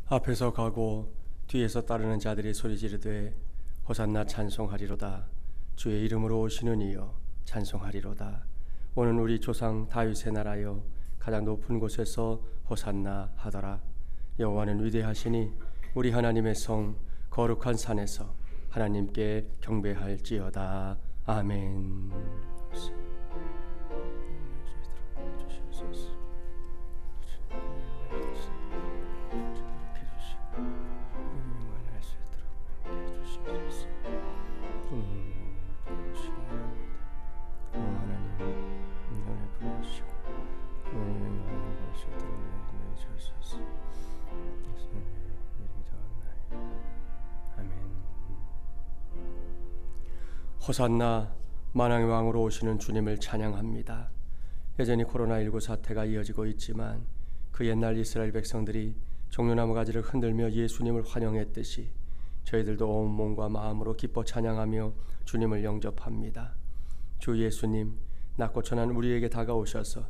앞에서 가고 뒤에서 따르는 자들이 소리 지르되 호산나 찬송하리로다. 주의 이름으로 오시는 이여 찬송하리로다. 오는 우리 조상 다윗의 나라여 가장 높은 곳에서 호산나 하더라. 여호와는 위대하시니 우리 하나님의 성 거룩한 산에서 하나님께 경배할지어다. 아멘. 호산나 만왕의 왕으로 오시는 주님을 찬양합니다. 여전히 코로나19 사태가 이어지고 있지만 그 옛날 이스라엘 백성들이 종려나무 가지를 흔들며 예수님을 환영했듯이 저희들도 온 몸과 마음으로 기뻐 찬양하며 주님을 영접합니다. 주 예수님, 낮고 천한 우리에게 다가오셔서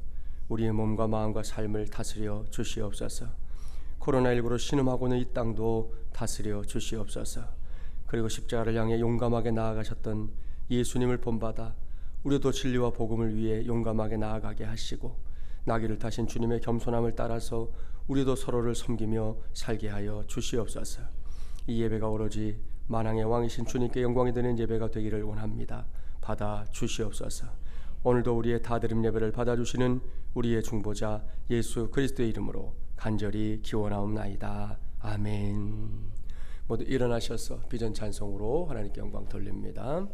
우리의 몸과 마음과 삶을 다스려 주시옵소서. 코로나19로 신음하고는 이 땅도 다스려 주시옵소서. 그리고 십자가를 향해 용감하게 나아가셨던 예수님을 본받아 우리도 진리와 복음을 위해 용감하게 나아가게 하시고 나귀를 타신 주님의 겸손함을 따라서 우리도 서로를 섬기며 살게 하여 주시옵소서. 이 예배가 오로지 만왕의 왕이신 주님께 영광이 되는 예배가 되기를 원합니다. 받아 주시옵소서. 오늘도 우리의 다드림 예배를 받아주시는 우리의 중보자 예수 그리스도의 이름으로 간절히 기원하옵나이다. 아멘. 모두 일어나셔서 비전 찬송으로 하나님께 영광 돌립니다.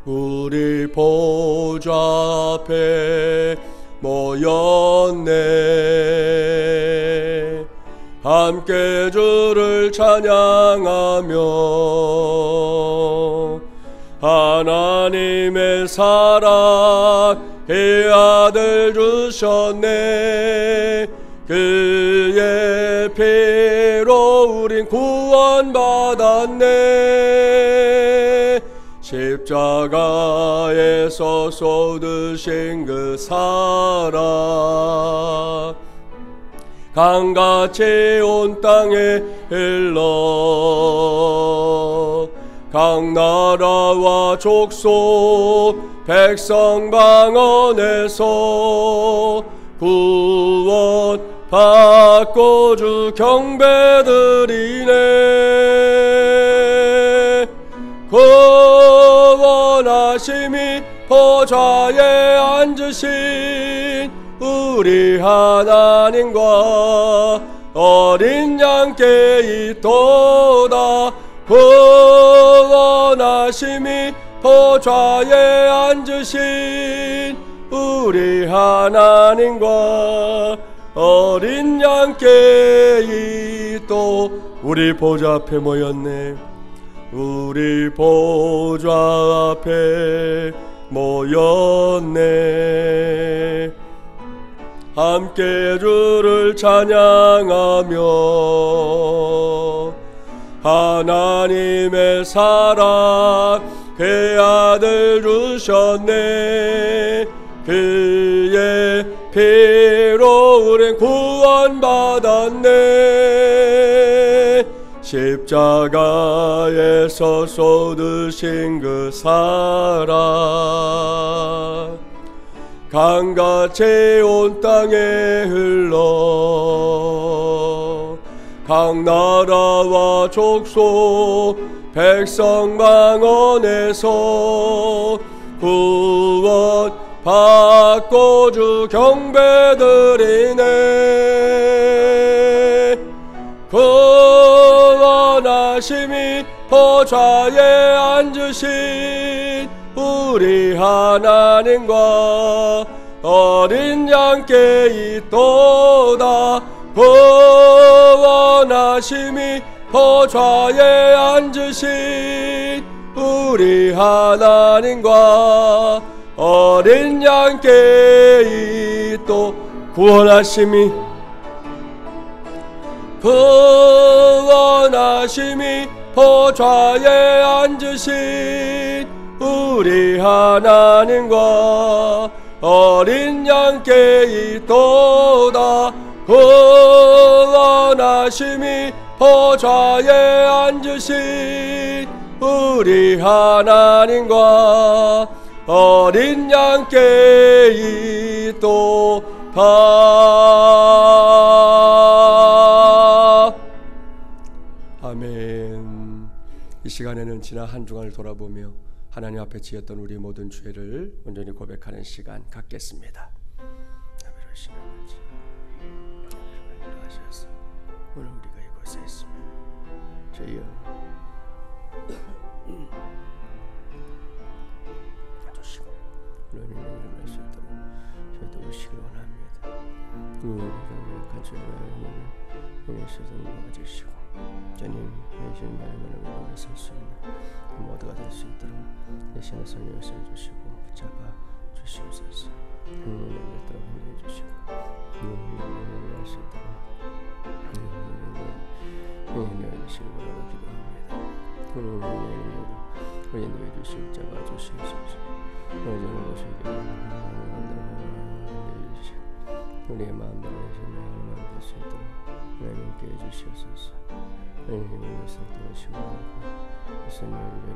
우리 보좌 앞에 모였네. 함께 주를 찬양하며 하나님의 사랑 그 아들 주셨네. 그의 피로 우린 구원받았네. 십자가에서 쏟으신 그 사랑 강같이 온 땅에 흘러 각 나라와 족속 백성 방언에서 구원 받고 주 경배드리네. 구원하심이 보좌에 앉으신 우리 하나님과 어린 양께 있도다. 구원하심이 보좌에 앉으신 우리 하나님과 어린 양께 있도. 우리 보좌 앞에 모였네. 우리 보좌 앞에 모였네. 함께 주를 찬양하며 하나님의 사랑 그 아들 주셨네. 그의 피로 우린 구원받았네. 십자가에서 쏟으신 그 사랑 강같이 온 땅에 흘러 각 나라와 족속 백성 방언에서 구원 받고 주 경배드리네. 구원하심이 보좌에 앉으신 우리 하나님과 어린 양께 있도다. 구원하심이 보좌에 앉으신 우리 하나님과 어린 양께 있도. 구원하심이 구원하심이 보좌에 앉으신 우리 하나님과 어린 양께 있도다. 구원하심이 보좌에 앉으신 우리 하나님과 어린 양께 있도다. 아멘. 이 시간에는 지난 한 주간을 돌아보며 하나님 앞에 지었던 우리 모든 죄를 온전히 고백하는 시간 갖겠습니다. 오늘 우리가 이곳에 있습니다. 주여 주시고 오늘 저희도 오시길 원합니다. 강력한 죄를 세상 도와주시고 주님 내신 말만을 위해 설 수 있는 모두가 될 수 있도록 내신의 성령을 써주시고 붙잡아 주시옵소서. 하나님을 따라 흔들어 주시고 하나님을 할 수 있도록 하나님을 주시길 바라고 기도합니다. 하나님을 인도해 주시고 붙잡아 주시옵소서. 하나님을 주시길 주시고 우리의 마음대로 내신의 하나님 될 수 있도록 하나님께 해주시옵소서. 하나님의 말씀 도우시고 예수님의 은혜를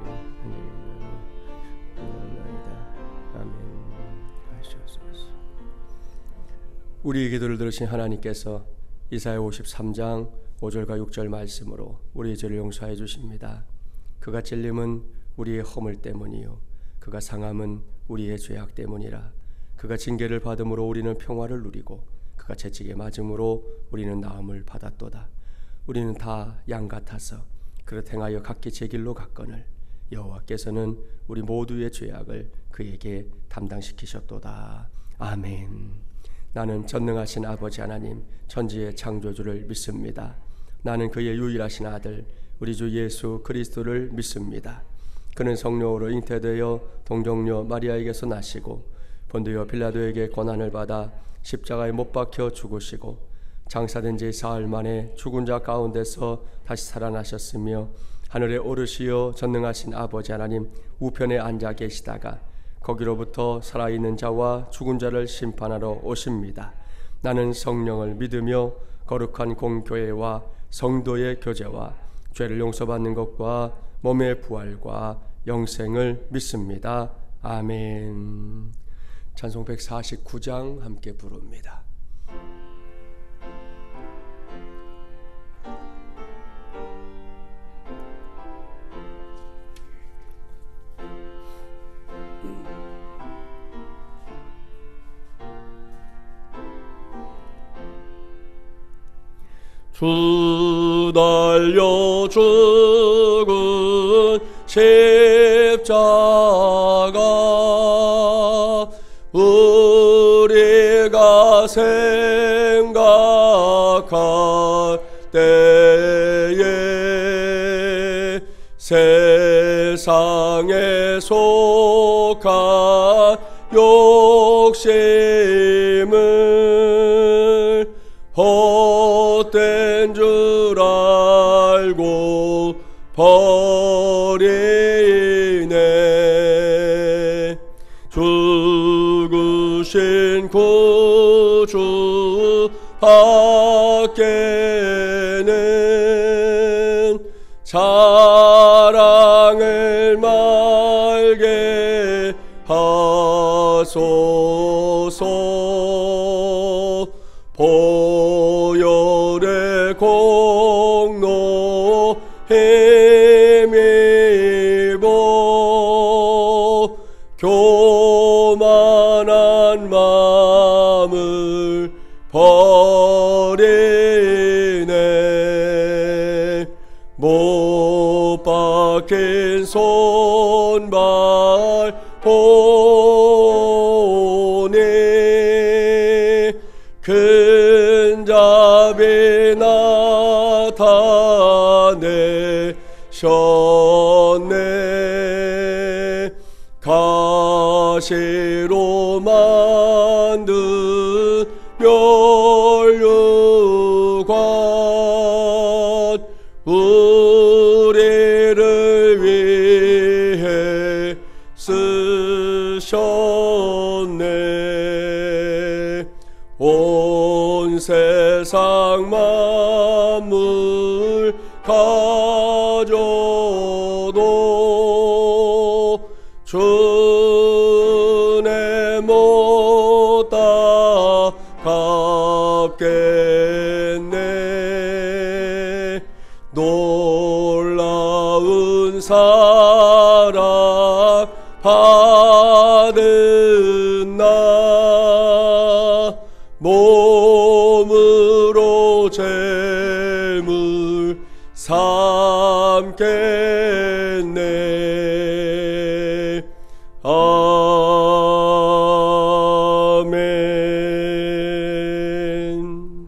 아멘 하시옵소서. 우리의 기도를 들으신 하나님께서 이사야 53장 5절과 6절 말씀으로 우리의 죄를 용서해 주십니다. 그가 찔림은 우리의 허물 때문이요 그가 상함은 우리의 죄악 때문이라. 그가 징계를 받음으로 우리는 평화를 누리고 그가 채찍에 맞음으로 우리는 나음을 받았도다. 우리는 다 양 같아서 그릇 행하여 각기 제 길로 갔거늘 여호와께서는 우리 모두의 죄악을 그에게 담당시키셨도다. 아멘. 나는 전능하신 아버지 하나님 천지의 창조주를 믿습니다. 나는 그의 유일하신 아들 우리 주 예수 그리스도를 믿습니다. 그는 성령으로 잉태되어 동정녀 마리아에게서 나시고 본디오 빌라도에게 고난을 받아 십자가에 못 박혀 죽으시고 장사된 지 사흘 만에 죽은 자 가운데서 다시 살아나셨으며 하늘에 오르시어 전능하신 아버지 하나님 우편에 앉아 계시다가 거기로부터 살아있는 자와 죽은 자를 심판하러 오십니다. 나는 성령을 믿으며 거룩한 공교회와 성도의 교제와 죄를 용서받는 것과 몸의 부활과 영생을 믿습니다. 아멘. 찬송 149장 함께 부릅니다. 주 달려 죽은 십자가 우리가 생각할 때에 세상에 속한 욕심을 헛된 줄 알고 버리네. 죽으신 구주 밖에는 자랑을 말게 하소서. 보혈의 공로 힘입어 교만한 마음을 버리네. 못 박힌 손발 보니 큰 자비 나타내셨네. 가시로 만든 멸류관 만물 가져도 주내 못 따갑겠네. 놀라운 사랑 받은 나 몸으로 재물 삼겠네. 아멘.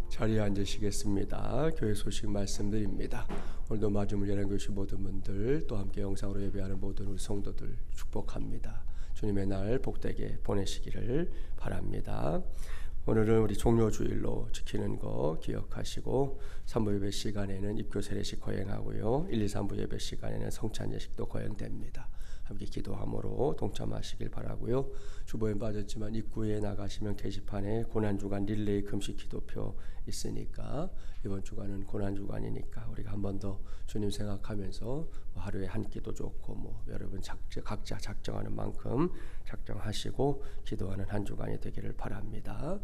자리에 앉으시겠습니다. 교회 소식 말씀드립니다. 오늘도 마중물 예량교시 모든 분들, 또 함께 영상으로 예배하는 모든 우리 성도들 축복합니다. 주님의 날 복되게 보내시기를 바랍니다. 오늘은 우리 종료주일로 지키는 거 기억하시고 3부 예배 시간에는 입교 세례식 거행하고요, 1, 2, 3부 예배 시간에는 성찬 예식도 거행됩니다. 함께 기도함으로 동참하시길 바라고요. 주보에 빠졌지만 입구에 나가시면 게시판에 고난주간 릴레이 금식 기도표 있으니까, 이번 주간은 고난주간이니까 우리가 한 번 더 주님 생각하면서 하루에 한 끼도 좋고 여러분 각자 작정하는 만큼 작정하시고 기도하는 한 주간이 되기를 바랍니다.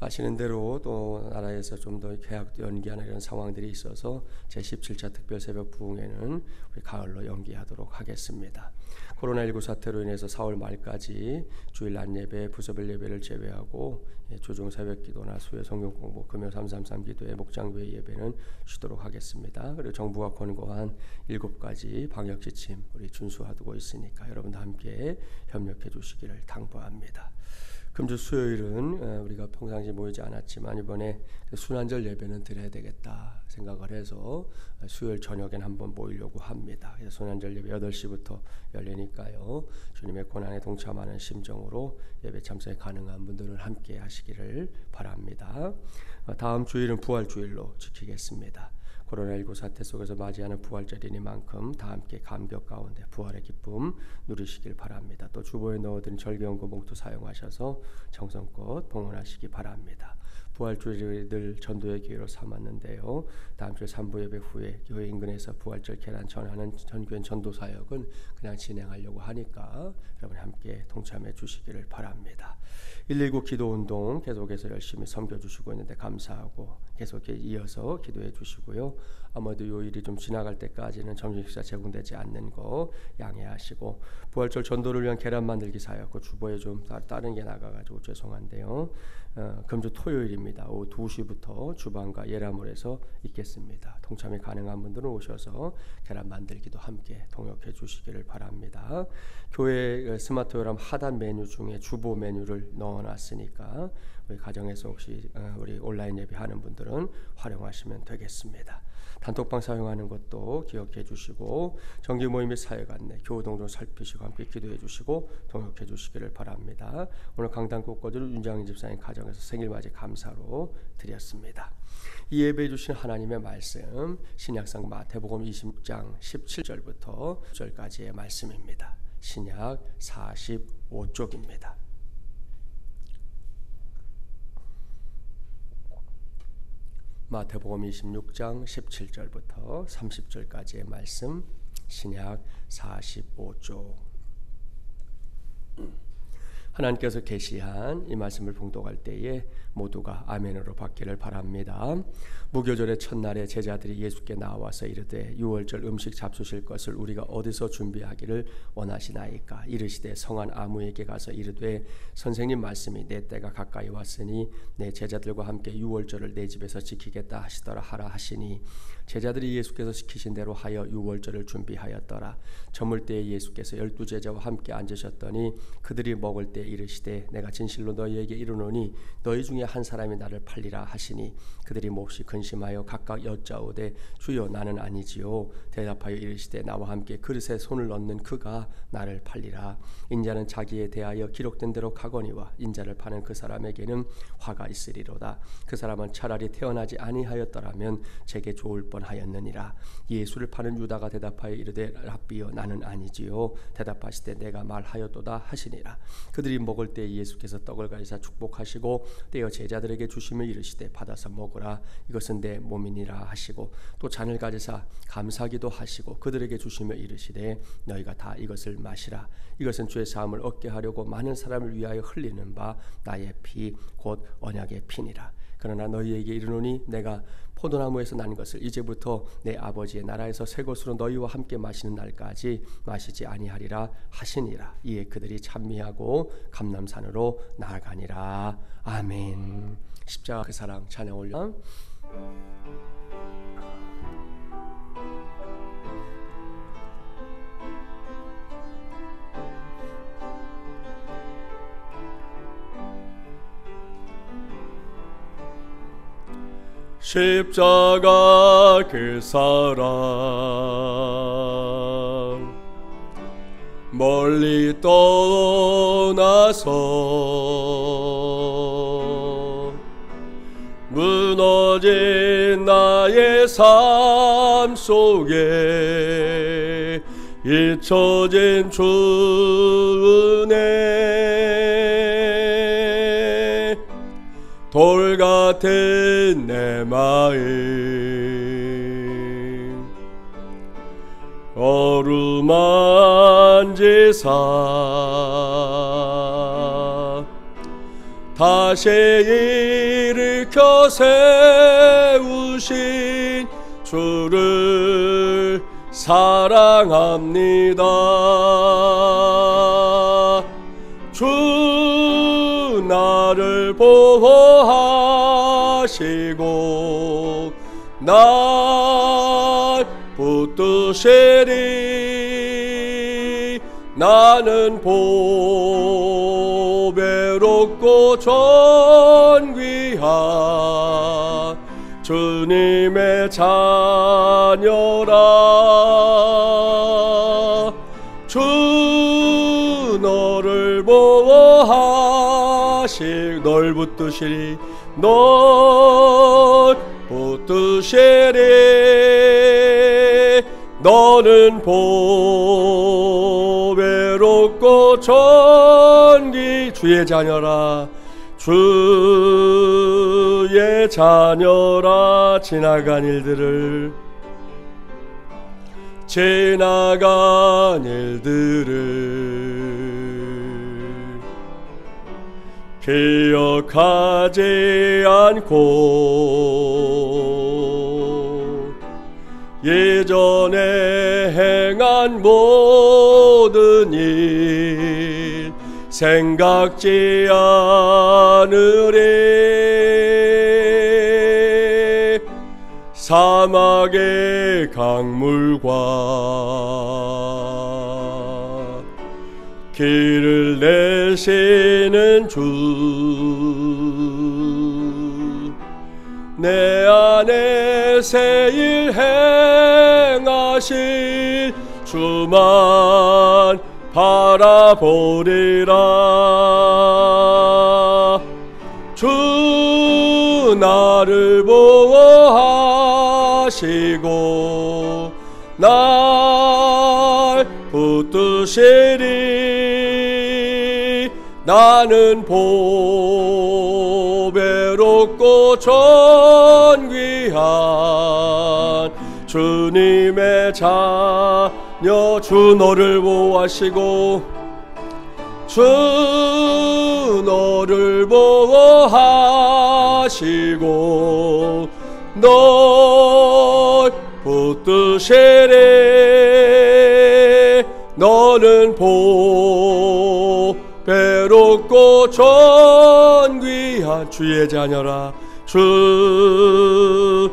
아시는 대로 또 나라에서 좀 더 계약 연기하는 이런 상황들이 있어서 제17차 특별 새벽 부흥회는 우리 가을로 연기하도록 하겠습니다. 코로나19 사태로 인해서 4월 말까지 주일 낮 예배, 부서별 예배를 제외하고 주중 새벽 기도나 수요 성경 공부, 금요 333 기도회, 목장교회 예배는 쉬도록 하겠습니다. 그리고 정부가 권고한 7가지 방역 지침 우리 준수하고 있으니까 여러분도 함께 협력해 주시기를 당부합니다. 금주 수요일은 우리가 평상시 모이지 않았지만 이번에 순환절 예배는 드려야 되겠다 생각을 해서 수요일 저녁엔 한번 모이려고 합니다. 그래서 순환절 예배 8시부터 열리니까요, 주님의 고난에 동참하는 심정으로 예배 참석이 가능한 분들은 함께 하시기를 바랍니다. 다음 주일은 부활주일로 지키겠습니다. 코로나19 사태 속에서 맞이하는 부활절이니만큼 다 함께 감격 가운데 부활의 기쁨 누리시길 바랍니다. 또 주보에 넣어드린 절개연구 봉투 사용하셔서 정성껏 봉헌하시기 바랍니다. 부활주일을 늘 전도의 기회로 삼았는데요, 다음 주 3부 예배 후에 교회 인근에서 부활절 계란 전하는 전교회 전도 사역은 그냥 진행하려고 하니까 여러분 함께 동참해 주시기를 바랍니다. 119 기도운동 계속해서 열심히 섬겨주시고 있는데 감사하고 계속 이어서 기도해 주시고요. 아마도 요일이 좀 지나갈 때까지는 점심식사 제공되지 않는 거 양해하시고, 부활절 전도를 위한 계란 만들기 사역 주보에 좀 다른 게 나가가지고 죄송한데요, 금주 토요일입니다. 오후 2시부터 주방과 예라몰에서 있겠습니다. 동참이 가능한 분들은 오셔서 계란 만들기도 함께 동역해 주시기를 바랍니다. 교회 스마트웨어람 하단 메뉴 중에 주보 메뉴를 넣어놨으니까 우리 가정에서 혹시 우리 온라인 예배하는 분들은 활용하시면 되겠습니다. 단톡방 사용하는 것도 기억해 주시고, 정기 모임 및 사역 안내, 교우동 좀 살피시고 함께 기도해 주시고 동역해 주시기를 바랍니다. 오늘 강단 꽃거리를 윤장인 집사님 가정에서 생일맞이 감사로 드렸습니다. 이 예배해 주신 하나님의 말씀, 신약성 마태복음 20장 17절부터 9절까지의 말씀입니다. 신약 45쪽입니다. 마태복음 26장 17절부터 30절까지의 말씀, 신약 45쪽. 하나님께서 계시한 이 말씀을 봉독할 때에 모두가 아멘으로 받기를 바랍니다. 무교절의 첫날에 제자들이 예수께 나와서 이르되 유월절 음식 잡수실 것을 우리가 어디서 준비하기를 원하시나이까? 이르시되 성한 아무에게 가서 이르되 선생님 말씀이 내 때가 가까이 왔으니 내 제자들과 함께 유월절을 내 집에서 지키겠다 하시더라 하라 하시니, 제자들이 예수께서 시키신 대로 하여 유월절을 준비하였더라. 저물 때에 예수께서 12제자와 함께 앉으셨더니 그들이 먹을 때 이르시되 내가 진실로 너희에게 이르노니 너희 중에 한 사람이 나를 팔리라 하시니, 그들이 몹시 근심하여 각각 여짜오되 주여 나는 아니지요. 대답하여 이르시되 나와 함께 그릇에 손을 넣는 그가 나를 팔리라. 인자는 자기에 대하여 기록된 대로 가거니와 인자를 파는 그 사람에게는 화가 있으리로다. 그 사람은 차라리 태어나지 아니하였더라면 제게 좋을 뻔하였느니라. 예수를 파는 유다가 대답하여 이르되 랍비여 나는 아니지요. 대답하시되 내가 말하였도다 하시니라. 그들이 그들이 먹을 때 예수께서 떡을 가지사 축복하시고 떼어 제자들에게 주시며 이르시되 받아서 먹으라 이것은 내 몸이니라 하시고 또 잔을 가지사 감사기도 하시고 그들에게 주시며 이르시되 너희가 다 이것을 마시라 이것은 주의 사함을 얻게 하려고 많은 사람을 위하여 흘리는 바 나의 피 곧 언약의 피니라. 그러나 너희에게 이르노니 내가 포도나무에서 난 것을 이제부터 내 아버지의 나라에서 새 것으로 너희와 함께 마시는 날까지 마시지 아니하리라 하시니라. 이에 그들이 찬미하고 감람산으로 나아가니라. 아멘. 십자가 그 사랑 찬양 올려. 십자가 그 사랑 멀리 떠나서 무너진 나의 삶 속에 잊혀진 주 은혜 돌 같은 내 마음 어루만지사 다시 일으켜 세우신 주를 사랑합니다. 주 나를 보호하시고 날 붙드시리. 나는 보배롭고 존귀한 주님의 자녀라. 주 너를 보호하시 널 붙드시리. 널 붙드시리. 너는 보배롭고 존귀 주의 자녀라. 주의 자녀라. 지나간 일들을 기억하지 않고 예전에 행한 모든 일 생각지 않으리. 사막의 강물과 길을 내시는 주 내 안에 새 일 행하실 주만 바라보리라. 주 나를 보호하시고 날 붙드시리. 나는 보배롭고 존귀한 주님의 자녀. 주 너를 보호하시고 주 너를 보호하시고 널 붙드시리. 너는 보배롭고 존귀한 주의 자녀라. 주의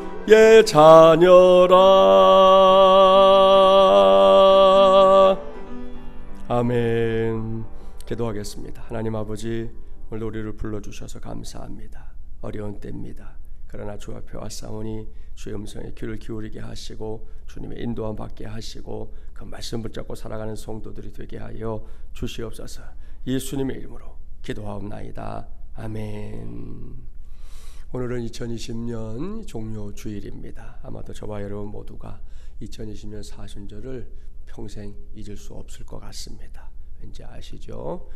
자녀라. 아멘. 기도하겠습니다. 하나님 아버지, 오늘 우리를 불러주셔서 감사합니다. 어려운 때입니다. 그러나 주 앞에 왔사오니 주의 음성에 귀를 기울이게 하시고 주님의 인도함 받게 하시고 그 말씀 붙잡고 살아가는 성도들이 되게 하여 주시옵소서. 예수님의 이름으로 기도하옵나이다. 아멘. 오늘은 2020년 종료 주일입니다. 아마도 저와 여러분 모두가 2020년 사순절을 평생 잊을 수 없을 것 같습니다. 왠지 아시죠?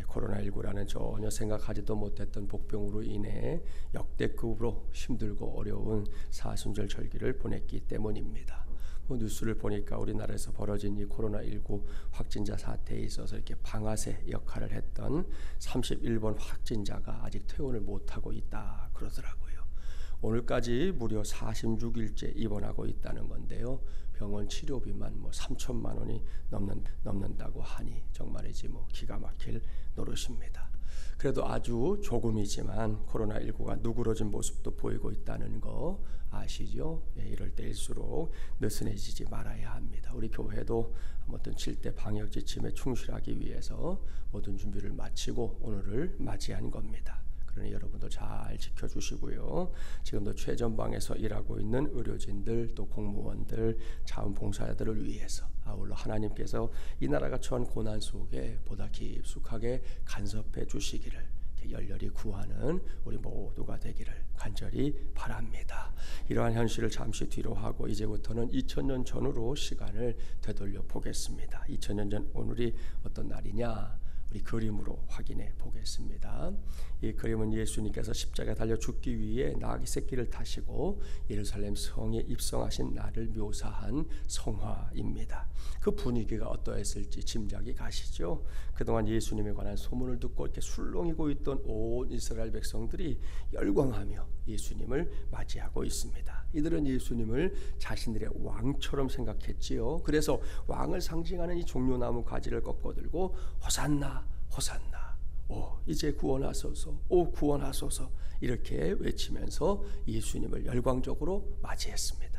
코로나19라는 전혀 생각하지도 못했던 복병으로 인해 역대급으로 힘들고 어려운 사순절 절기를 보냈기 때문입니다. 뉴스를 보니까 우리나라에서 벌어진 이 코로나19 확진자 사태에 있어서 이렇게 방아쇠 역할을 했던 31번 확진자가 아직 퇴원을 못하고 있다 그러더라고요. 오늘까지 무려 46일째 입원하고 있다는 건데요. 병원 치료비만 3천만 원이 넘는다고 하니 정말이지 기가 막힐 노릇입니다. 그래도 아주 조금이지만 코로나19가 누그러진 모습도 보이고 있다는 거 아시죠? 이럴 때일수록 느슨해지지 말아야 합니다. 우리 교회도 아무튼 7대 방역 지침에 충실하기 위해서 모든 준비를 마치고 오늘을 맞이한 겁니다. 그러니 여러분도 잘 지켜주시고요. 지금도 최전방에서 일하고 있는 의료진들, 또 공무원들, 자원봉사자들을 위해서 아울러 하나님께서 이 나라가 처한 고난 속에 보다 깊숙하게 간섭해 주시기를 열렬히 구하는 우리 모두가 되기를 간절히 바랍니다. 이러한 현실을 잠시 뒤로 하고 이제부터는 2000년 전으로 시간을 되돌려 보겠습니다. 2000년 전 오늘이 어떤 날이냐? 우리 그림으로 확인해 보겠습니다. 이 그림은 예수님께서 십자가에 달려 죽기 위해 나귀 새끼를 타시고 예루살렘 성에 입성하신 날을 묘사한 성화입니다. 그 분위기가 어떠했을지 짐작이 가시죠? 그동안 예수님에 관한 소문을 듣고 이렇게 술렁이고 있던 온 이스라엘 백성들이 열광하며 예수님을 맞이하고 있습니다. 이들은 예수님을 자신들의 왕처럼 생각했지요. 그래서 왕을 상징하는 이 종려나무 가지를 꺾어들고 호산나 호산나, 오 이제 구원하소서, 오 구원하소서 이렇게 외치면서 예수님을 열광적으로 맞이했습니다.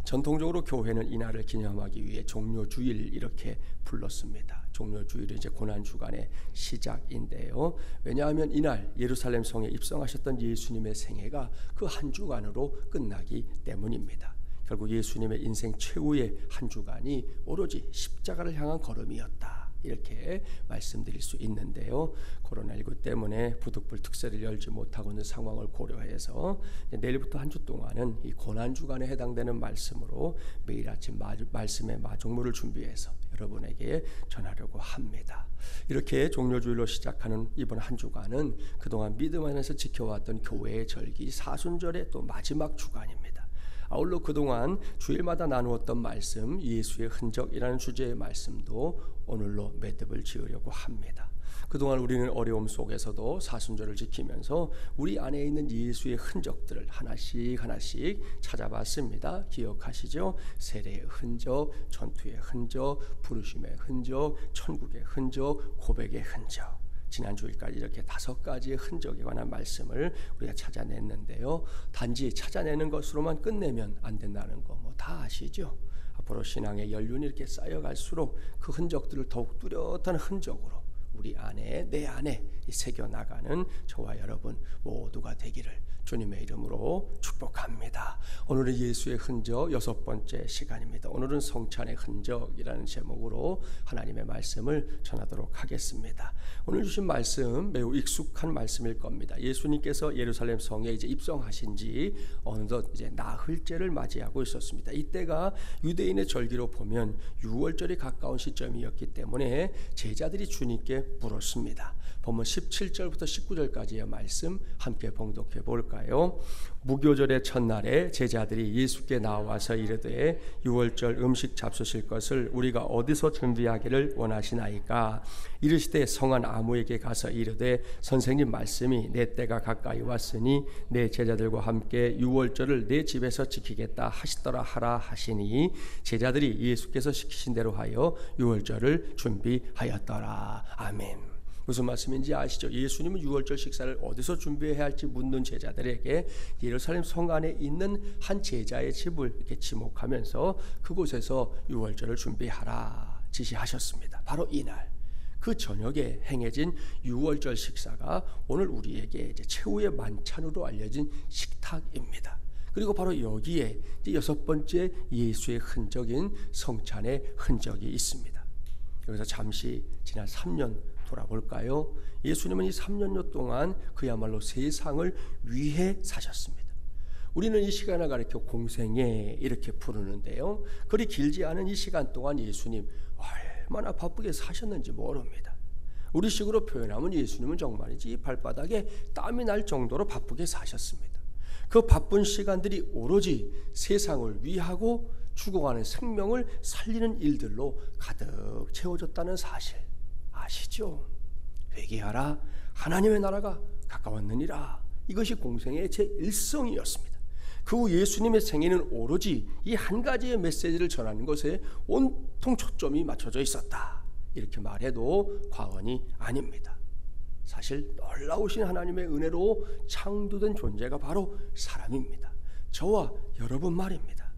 전통적으로 교회는 이날을 기념하기 위해 종려주일 이렇게 불렀습니다. 종려주일은 이제 고난주간의 시작인데요. 왜냐하면 이날 예루살렘 성에 입성하셨던 예수님의 생애가 그 한 주간으로 끝나기 때문입니다. 결국 예수님의 인생 최후의 한 주간이 오로지 십자가를 향한 걸음이었다. 이렇게 말씀드릴 수 있는데요. 코로나19 때문에 부득불 특세를 열지 못하고 있는 상황을 고려해서 내일부터 한 주 동안은 이 고난주간에 해당되는 말씀으로 매일 아침 말씀의 마중물을 준비해서 여러분에게 전하려고 합니다. 이렇게 종려주일로 시작하는 이번 한 주간은 그동안 믿음 안에서 지켜왔던 교회의 절기 사순절의 또 마지막 주간입니다. 아울러 그동안 주일마다 나누었던 말씀 예수의 흔적이라는 주제의 말씀도 오늘로 매듭을 지으려고 합니다. 그동안 우리는 어려움 속에서도 사순절을 지키면서 우리 안에 있는 예수의 흔적들을 하나씩 찾아봤습니다. 기억하시죠? 세례의 흔적, 전투의 흔적, 부르심의 흔적, 천국의 흔적, 고백의 흔적. 지난 주일까지 이렇게 5가지의 흔적에 관한 말씀을 우리가 찾아냈는데요. 단지 찾아내는 것으로만 끝내면 안 된다는 거 다 아시죠? 앞으로 신앙의 연륜이 이렇게 쌓여갈수록 그 흔적들을 더욱 뚜렷한 흔적으로 우리 안에 내 안에 새겨나가는 저와 여러분 모두가 되기를 주님의 이름으로 축복합니다. 오늘은 예수의 흔적 6번째 시간입니다. 오늘은 성찬의 흔적이라는 제목으로 하나님의 말씀을 전하도록 하겠습니다. 오늘 주신 말씀 매우 익숙한 말씀일 겁니다. 예수님께서 예루살렘 성에 이제 입성하신 지 어느덧 이제 나흘째를 맞이하고 있었습니다. 이때가 유대인의 절기로 보면 6월절이 가까운 시점이었기 때문에 제자들이 주님께 물었습니다. 본문 17절부터 19절까지의 말씀 함께 봉독해 볼까요? 무교절의 첫날에 제자들이 예수께 나와서 이르되 6월절 음식 잡수실 것을 우리가 어디서 준비하기를 원하시나이까? 이르시되 성한 아무에게 가서 이르되 선생님 말씀이 내 때가 가까이 왔으니 내 제자들과 함께 6월절을 내 집에서 지키겠다 하시더라 하라 하시니 제자들이 예수께서 시키신 대로 하여 6월절을 준비하였더라. 아멘. 무슨 말씀인지 아시죠? 예수님은 6월절 식사를 어디서 준비해야 할지 묻는 제자들에게 예루살렘 성 안에 있는 한 제자의 집을 이렇게 지목하면서 그곳에서 6월절을 준비하라 지시하셨습니다. 바로 이날 그 저녁에 행해진 6월절 식사가 오늘 우리에게 이제 최후의 만찬으로 알려진 식탁입니다. 그리고 바로 여기에 이제 6번째 예수의 흔적인 성찬의 흔적이 있습니다. 여기서 잠시 지난 3년 돌아볼까요? 예수님은 이 3년여 동안 그야말로 세상을 위해 사셨습니다. 우리는 이 시간을 가리켜 공생애 이렇게 부르는데요. 그리 길지 않은 이 시간 동안 예수님 얼마나 바쁘게 사셨는지 모릅니다. 우리식으로 표현하면 예수님은 정말이지 이 발바닥에 땀이 날 정도로 바쁘게 사셨습니다. 그 바쁜 시간들이 오로지 세상을 위하고 죽어가는 생명을 살리는 일들로 가득 채워졌다는 사실 아시죠? 회개하라, 하나님의 나라가 가까웠느니라. 이것이 공생의 제1성이었습니다. 그 후 예수님의 생애는 오로지 이 한 가지의 메시지를 전하는 것에 온통 초점이 맞춰져 있었다. 이렇게 말해도 과언이 아닙니다. 사실 놀라우신 하나님의 은혜로 창조된 존재가 바로 사람입니다. 저와 여러분 말입니다.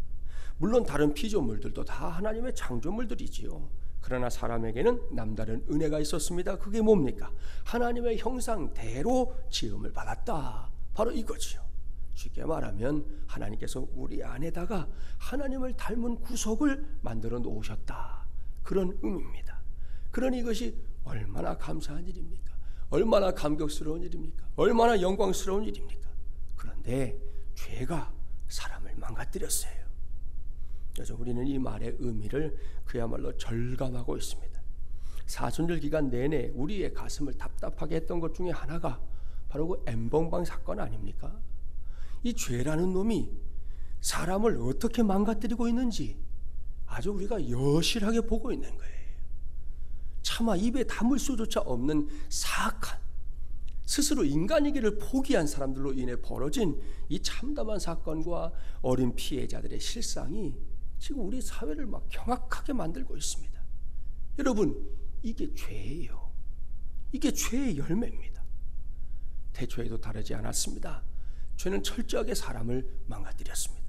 물론 다른 피조물들도 다 하나님의 창조물들이지요. 그러나 사람에게는 남다른 은혜가 있었습니다. 그게 뭡니까? 하나님의 형상대로 지음을 받았다. 바로 이거지요. 쉽게 말하면 하나님께서 우리 안에다가 하나님을 닮은 구속을 만들어 놓으셨다. 그런 의미입니다. 그러니 이것이 얼마나 감사한 일입니까? 얼마나 감격스러운 일입니까? 얼마나 영광스러운 일입니까? 그런데 죄가 사람을 망가뜨렸어요. 요즘 우리는 이 말의 의미를 그야말로 절감하고 있습니다. 사순절 기간 내내 우리의 가슴을 답답하게 했던 것 중에 하나가 바로 그 엠번방 사건 아닙니까? 이 죄라는 놈이 사람을 어떻게 망가뜨리고 있는지 아주 우리가 여실하게 보고 있는 거예요. 차마 입에 담을 수조차 없는 사악한, 스스로 인간이기를 포기한 사람들로 인해 벌어진 이 참담한 사건과 어린 피해자들의 실상이 지금 우리 사회를 막 경악하게 만들고 있습니다. 여러분, 이게 죄예요. 이게 죄의 열매입니다. 태초에도 다르지 않았습니다. 죄는 철저하게 사람을 망가뜨렸습니다.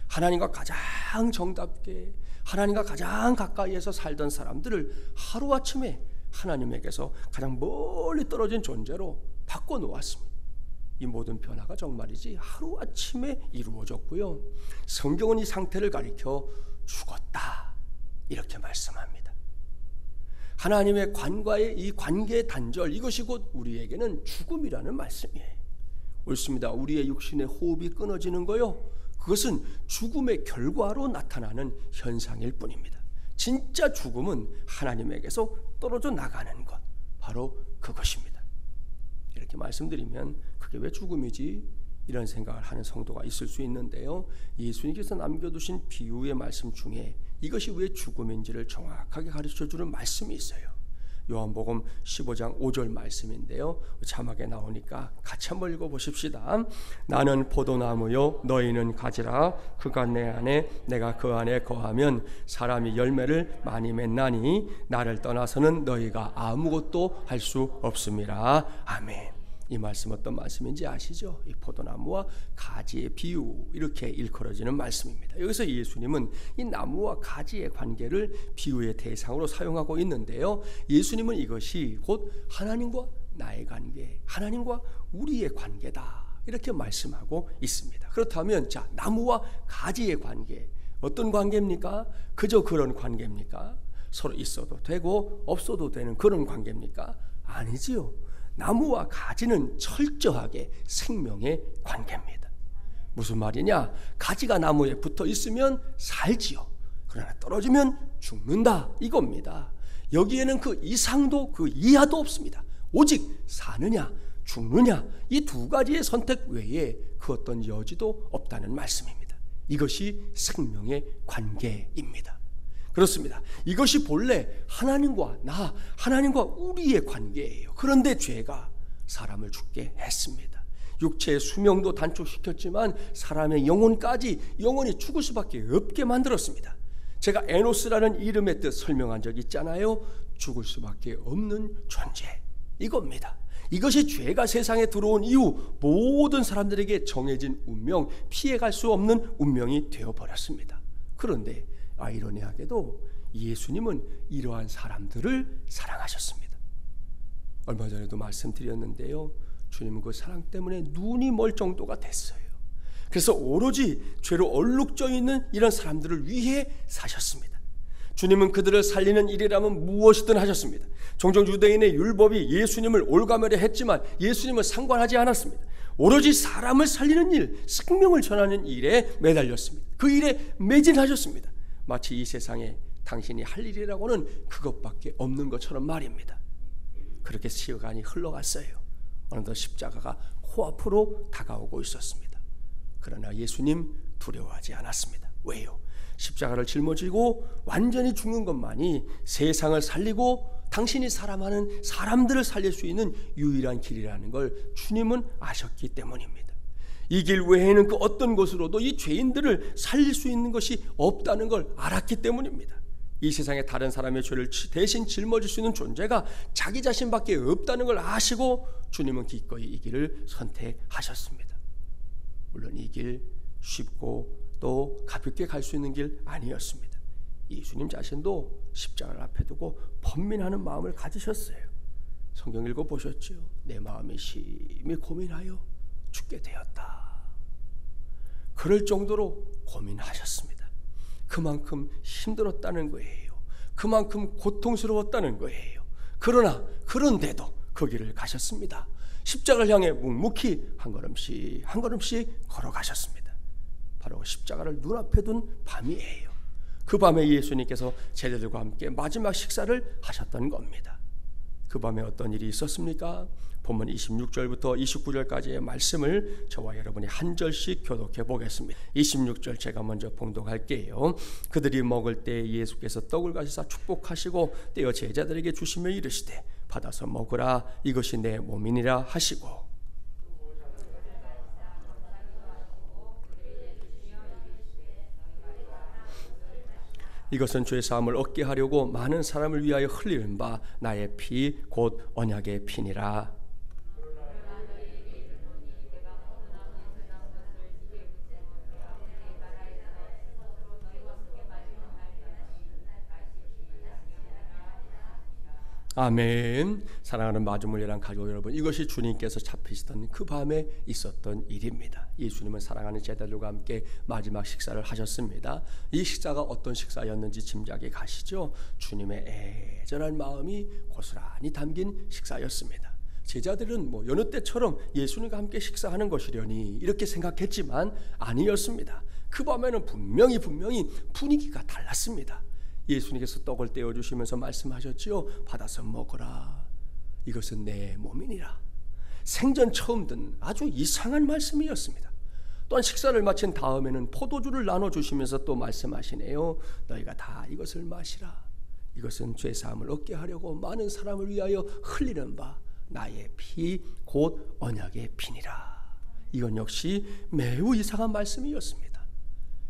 하나님과 가장 정답게, 하나님과 가장 가까이에서 살던 사람들을 하루아침에 하나님에게서 가장 멀리 떨어진 존재로 바꿔놓았습니다. 이 모든 변화가 정말이지 하루아침에 이루어졌고요. 성경은 이 상태를 가리켜 죽었다 이렇게 말씀합니다. 하나님의 관과의 이 관계의 단절, 이것이 곧 우리에게는 죽음이라는 말씀이에요. 옳습니다. 우리의 육신의 호흡이 끊어지는 거요, 그것은 죽음의 결과로 나타나는 현상일 뿐입니다. 진짜 죽음은 하나님에게서 떨어져 나가는 것, 바로 그것입니다. 이렇게 말씀드리면 그게 왜 죽음이지? 이런 생각을 하는 성도가 있을 수 있는데요, 예수님께서 남겨두신 비유의 말씀 중에 이것이 왜 죽음인지를 정확하게 가르쳐주는 말씀이 있어요. 요한복음 15장 5절 말씀인데요, 자막에 나오니까 같이 한번 읽어보십시다. 나는 포도나무요 너희는 가지라. 그가 내 안에 내가 그 안에 거하면 사람이 열매를 많이 맺나니 나를 떠나서는 너희가 아무것도 할 수 없음이라. 아멘. 이 말씀 어떤 말씀인지 아시죠? 이 포도나무와 가지의 비유, 이렇게 일컬어지는 말씀입니다. 여기서 예수님은 이 나무와 가지의 관계를 비유의 대상으로 사용하고 있는데요, 예수님은 이것이 곧 하나님과 나의 관계, 하나님과 우리의 관계다 이렇게 말씀하고 있습니다. 그렇다면 자, 나무와 가지의 관계, 어떤 관계입니까? 그저 그런 관계입니까? 서로 있어도 되고 없어도 되는 그런 관계입니까? 아니지요. 나무와 가지는 철저하게 생명의 관계입니다. 무슨 말이냐? 가지가 나무에 붙어 있으면 살지요. 그러나 떨어지면 죽는다, 이겁니다. 여기에는 그 이상도 그 이하도 없습니다. 오직 사느냐 죽느냐, 이 두 가지의 선택 외에 그 어떤 여지도 없다는 말씀입니다. 이것이 생명의 관계입니다. 그렇습니다. 이것이 본래 하나님과 나, 하나님과 우리의 관계예요. 그런데 죄가 사람을 죽게 했습니다. 육체의 수명도 단축시켰지만 사람의 영혼까지 영원히 죽을 수밖에 없게 만들었습니다. 제가 에노스라는 이름의 뜻 설명한 적 있잖아요. 죽을 수밖에 없는 존재, 이겁니다. 이것이 죄가 세상에 들어온 이후 모든 사람들에게 정해진 운명, 피해갈 수 없는 운명이 되어버렸습니다. 그런데 아이러니하게도 예수님은 이러한 사람들을 사랑하셨습니다. 얼마 전에도 말씀드렸는데요, 주님은 그 사랑 때문에 눈이 멀 정도가 됐어요. 그래서 오로지 죄로 얼룩져 있는 이런 사람들을 위해 사셨습니다. 주님은 그들을 살리는 일이라면 무엇이든 하셨습니다. 종종 유대인의 율법이 예수님을 올가매려 했지만 예수님은 상관하지 않았습니다. 오로지 사람을 살리는 일, 생명을 전하는 일에 매달렸습니다. 그 일에 매진하셨습니다. 마치 이 세상에 당신이 할 일이라고는 그것밖에 없는 것처럼 말입니다. 그렇게 시간이 흘러갔어요. 어느덧 십자가가 코앞으로 다가오고 있었습니다. 그러나 예수님 두려워하지 않았습니다. 왜요? 십자가를 짊어지고 완전히 죽는 것만이 세상을 살리고 당신이 사랑하는 사람들을 살릴 수 있는 유일한 길이라는 걸 주님은 아셨기 때문입니다. 이 길 외에는 그 어떤 것으로도 이 죄인들을 살릴 수 있는 것이 없다는 걸 알았기 때문입니다. 이 세상에 다른 사람의 죄를 대신 짊어질 수 있는 존재가 자기 자신밖에 없다는 걸 아시고 주님은 기꺼이 이 길을 선택하셨습니다. 물론 이 길 쉽고 또 가볍게 갈 수 있는 길 아니었습니다. 예수님 자신도 십자가를 앞에 두고 번민하는 마음을 가지셨어요. 성경 읽어보셨죠? 내 마음이 심히 고민하여 죽게 되었다. 그럴 정도로 고민하셨습니다. 그만큼 힘들었다는 거예요. 그만큼 고통스러웠다는 거예요. 그런데도 그 길을 가셨습니다. 십자가를 향해 묵묵히 한 걸음씩 한 걸음씩 걸어가셨습니다. 바로 십자가를 눈앞에 둔 밤이에요. 그 밤에 예수님께서 제자들과 함께 마지막 식사를 하셨던 겁니다. 그 밤에 어떤 일이 있었습니까? 본문 26절부터 29절까지의 말씀을 저와 여러분이 한 절씩 교독해 보겠습니다. 26절 제가 먼저 봉독할게요. 그들이 먹을 때 예수께서 떡을 가지사 축복하시고 떼어 제자들에게 주시며 이르시되 받아서 먹으라, 이것이 내 몸이니라 하시고, 이것은 죄 사함을 얻게 하려고 많은 사람을 위하여 흘리는 바 나의 피 곧 언약의 피니라. 아멘. 사랑하는 마주물리랑 가족 여러분, 이것이 주님께서 잡히시던 그 밤에 있었던 일입니다. 예수님은 사랑하는 제자들과 함께 마지막 식사를 하셨습니다. 이 식사가 어떤 식사였는지 짐작이 가시죠? 주님의 애절한 마음이 고스란히 담긴 식사였습니다. 제자들은 여느 때처럼 예수님과 함께 식사하는 것이려니 이렇게 생각했지만 아니었습니다. 그 밤에는 분명히 분위기가 달랐습니다. 예수님께서 떡을 떼어주시면서 말씀하셨지요. 받아서 먹어라, 이것은 내 몸이니라. 생전 처음 듣는 아주 이상한 말씀이었습니다. 또한 식사를 마친 다음에는 포도주를 나눠주시면서 또 말씀하시네요. 너희가 다 이것을 마시라. 이것은 죄사함을 얻게 하려고 많은 사람을 위하여 흘리는 바 나의 피 곧 언약의 피니라. 이건 역시 매우 이상한 말씀이었습니다.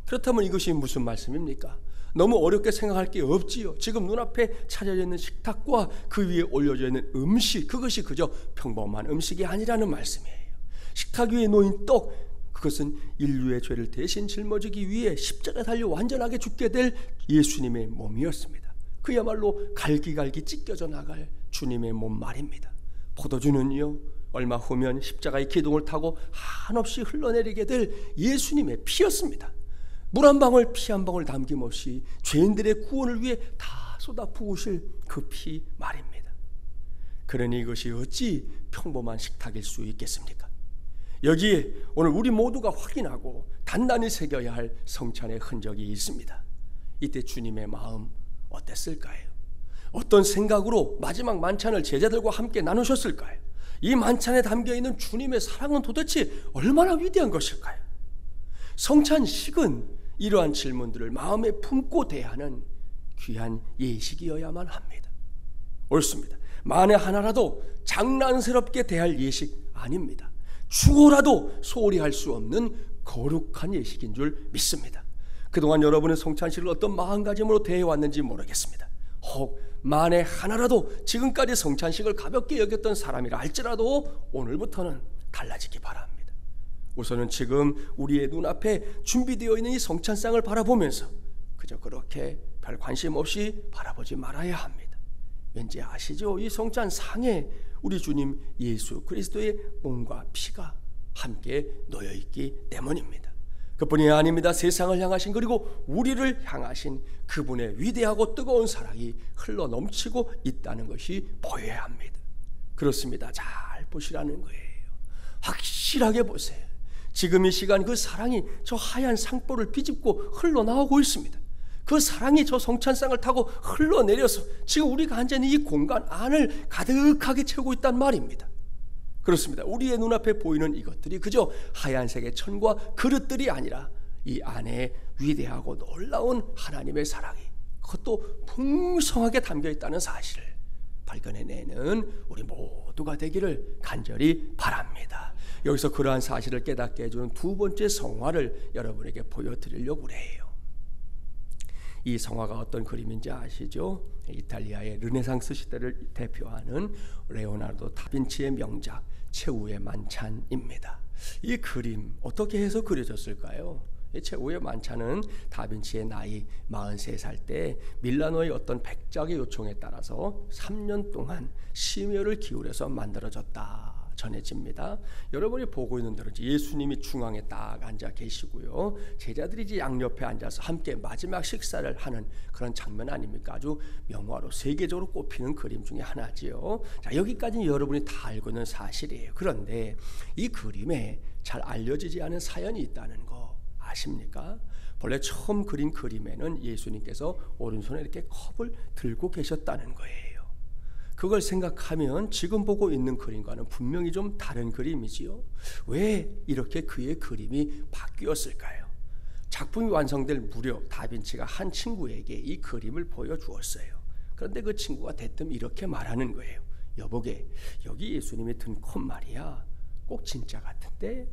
그렇다면 이것이 무슨 말씀입니까? 너무 어렵게 생각할 게 없지요. 지금 눈앞에 차려져 있는 식탁과 그 위에 올려져 있는 음식, 그것이 그저 평범한 음식이 아니라는 말씀이에요. 식탁 위에 놓인 떡, 그것은 인류의 죄를 대신 짊어지기 위해 십자가에 달려 완전하게 죽게 될 예수님의 몸이었습니다. 그야말로 갈기갈기 찢겨져 나갈 주님의 몸 말입니다. 포도주는요, 얼마 후면 십자가의 기둥을 타고 한없이 흘러내리게 될 예수님의 피였습니다. 물 한 방울 피 한 방울 남김없이 죄인들의 구원을 위해 다 쏟아 부으실 그 피 말입니다. 그러니 이것이 어찌 평범한 식탁일 수 있겠습니까? 여기에 오늘 우리 모두가 확인하고 단단히 새겨야 할 성찬의 흔적이 있습니다. 이때 주님의 마음 어땠을까요? 어떤 생각으로 마지막 만찬을 제자들과 함께 나누셨을까요? 이 만찬에 담겨있는 주님의 사랑은 도대체 얼마나 위대한 것일까요? 성찬식은 이러한 질문들을 마음에 품고 대하는 귀한 예식이어야만 합니다. 옳습니다. 만에 하나라도 장난스럽게 대할 예식 아닙니다. 죽어라도 소홀히 할 수 없는 거룩한 예식인 줄 믿습니다. 그동안 여러분은 성찬식을 어떤 마음가짐으로 대해왔는지 모르겠습니다. 혹 만에 하나라도 지금까지 성찬식을 가볍게 여겼던 사람이라 할지라도 오늘부터는 달라지기 바랍니다. 우선은 지금 우리의 눈앞에 준비되어 있는 이 성찬상을 바라보면서 그저 그렇게 별 관심 없이 바라보지 말아야 합니다. 왠지 아시죠? 이 성찬상에 우리 주님 예수 그리스도의 몸과 피가 함께 놓여있기 때문입니다. 그뿐이 아닙니다. 세상을 향하신, 그리고 우리를 향하신 그분의 위대하고 뜨거운 사랑이 흘러넘치고 있다는 것이 보여야 합니다. 그렇습니다. 잘 보시라는 거예요. 확실하게 보세요. 지금 이 시간 그 사랑이 저 하얀 상보를 비집고 흘러나오고 있습니다. 그 사랑이 저 성찬상을 타고 흘러내려서 지금 우리가 앉아 있는 이 공간 안을 가득하게 채우고 있단 말입니다. 그렇습니다. 우리의 눈앞에 보이는 이것들이 그저 하얀색의 천과 그릇들이 아니라 이 안에 위대하고 놀라운 하나님의 사랑이 그것도 풍성하게 담겨 있다는 사실을 발견해내는 우리 모두가 되기를 간절히 바랍니다. 여기서 그러한 사실을 깨닫게 해주는 두 번째 성화를 여러분에게 보여드리려고 그래요. 이 성화가 어떤 그림인지 아시죠? 이탈리아의 르네상스 시대를 대표하는 레오나르도 다빈치의 명작 최후의 만찬입니다. 이 그림 어떻게 해서 그려졌을까요? 이 최후의 만찬은 다빈치의 나이 43살 때 밀라노의 어떤 백작의 요청에 따라서 3년 동안 심혈을 기울여서 만들어졌다 전해집니다. 여러분이 보고 있는 대로 예수님이 중앙에 딱 앉아 계시고요, 제자들이 이제 양옆에 앉아서 함께 마지막 식사를 하는 그런 장면 아닙니까? 아주 명화로 세계적으로 꼽히는 그림 중에 하나지요. 자, 여기까지는 여러분이 다 알고 있는 사실이에요. 그런데 이 그림에 잘 알려지지 않은 사연이 있다는 거 아십니까? 본래 처음 그린 그림에는 예수님께서 오른손에 이렇게 컵을 들고 계셨다는 거예요. 그걸 생각하면 지금 보고 있는 그림과는 분명히 좀 다른 그림이지요. 왜 이렇게 그의 그림이 바뀌었을까요? 작품이 완성될 무렵 다빈치가 한 친구에게 이 그림을 보여주었어요. 그런데 그 친구가 대뜸 이렇게 말하는 거예요. 여보게, 여기 예수님이 든 컵 말이야, 꼭 진짜 같은데?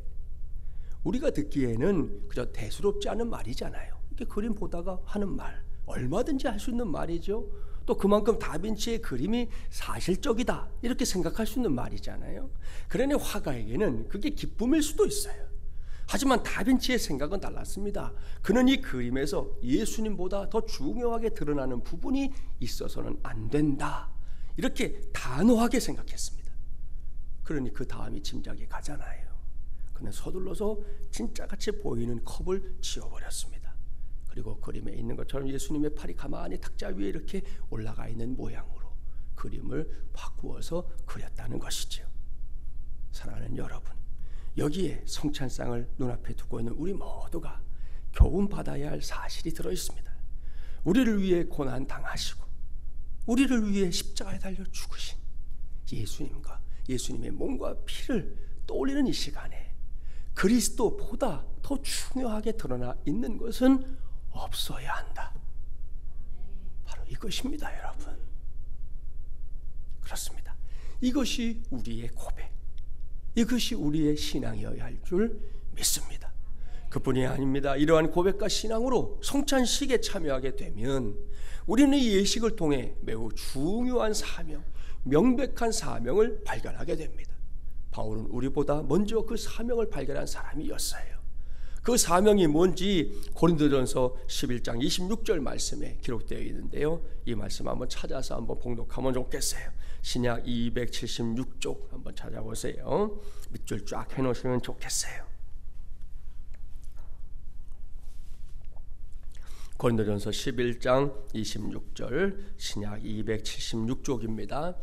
우리가 듣기에는 그저 대수롭지 않은 말이잖아요. 이렇게 그림 보다가 하는 말, 얼마든지 할 수 있는 말이죠. 또 그만큼 다빈치의 그림이 사실적이다 이렇게 생각할 수 있는 말이잖아요. 그러니 화가에게는 그게 기쁨일 수도 있어요. 하지만 다빈치의 생각은 달랐습니다. 그는 이 그림에서 예수님보다 더 중요하게 드러나는 부분이 있어서는 안 된다, 이렇게 단호하게 생각했습니다. 그러니 그 다음이 짐작이 가잖아요. 그는 서둘러서 진짜같이 보이는 컵을 치워버렸습니다. 그리고 그림에 있는 것처럼 예수님의 팔이 가만히 탁자 위에 이렇게 올라가 있는 모양으로 그림을 바꾸어서 그렸다는 것이죠. 사랑하는 여러분, 여기에 성찬상을 눈앞에 두고 있는 우리 모두가 교훈 받아야 할 사실이 들어있습니다. 우리를 위해 고난 당하시고 우리를 위해 십자가에 달려 죽으신 예수님과 예수님의 몸과 피를 떠올리는 이 시간에 그리스도보다 더 중요하게 드러나 있는 것은 없어야 한다. 바로 이것입니다, 여러분. 그렇습니다. 이것이 우리의 고백, 이것이 우리의 신앙이어야 할 줄 믿습니다. 그뿐이 아닙니다. 이러한 고백과 신앙으로 성찬식에 참여하게 되면 우리는 이 예식을 통해 매우 중요한 사명, 명백한 사명을 발견하게 됩니다. 바울은 우리보다 먼저 그 사명을 발견한 사람이었어요. 그 사명이 뭔지 고린도전서 11장 26절 말씀에 기록되어 있는데요, 이 말씀 한번 찾아서 한번 봉독하면 좋겠어요. 신약 276쪽 한번 찾아보세요. 밑줄 쫙 해놓으시면 좋겠어요. 고린도전서 11장 26절 신약 276쪽입니다.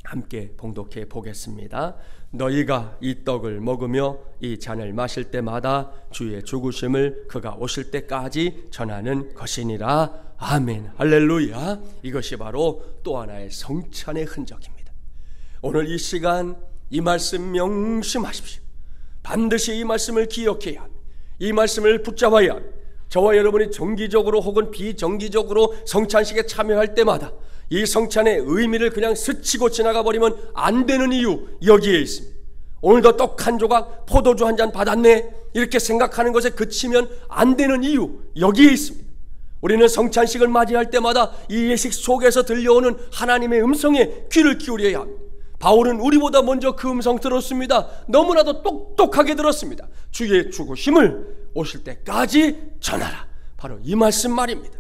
함께 봉독해 보겠습니다. 너희가 이 떡을 먹으며 이 잔을 마실 때마다 주의 죽으심을 그가 오실 때까지 전하는 것이니라. 아멘. 할렐루야. 이것이 바로 또 하나의 성찬의 흔적입니다. 오늘 이 시간 이 말씀 명심하십시오. 반드시 이 말씀을 기억해야 합니다. 이 말씀을 붙잡아야 합니다. 저와 여러분이 정기적으로 혹은 비정기적으로 성찬식에 참여할 때마다 이 성찬의 의미를 그냥 스치고 지나가 버리면 안 되는 이유, 여기에 있습니다. 오늘도 떡 한 조각, 포도주 한 잔 받았네, 이렇게 생각하는 것에 그치면 안 되는 이유, 여기에 있습니다. 우리는 성찬식을 맞이할 때마다 이 예식 속에서 들려오는 하나님의 음성에 귀를 기울여야 합니다. 바울은 우리보다 먼저 그 음성 들었습니다. 너무나도 똑똑하게 들었습니다. 주의 죽으심을 오실 때까지 전하라. 바로 이 말씀 말입니다.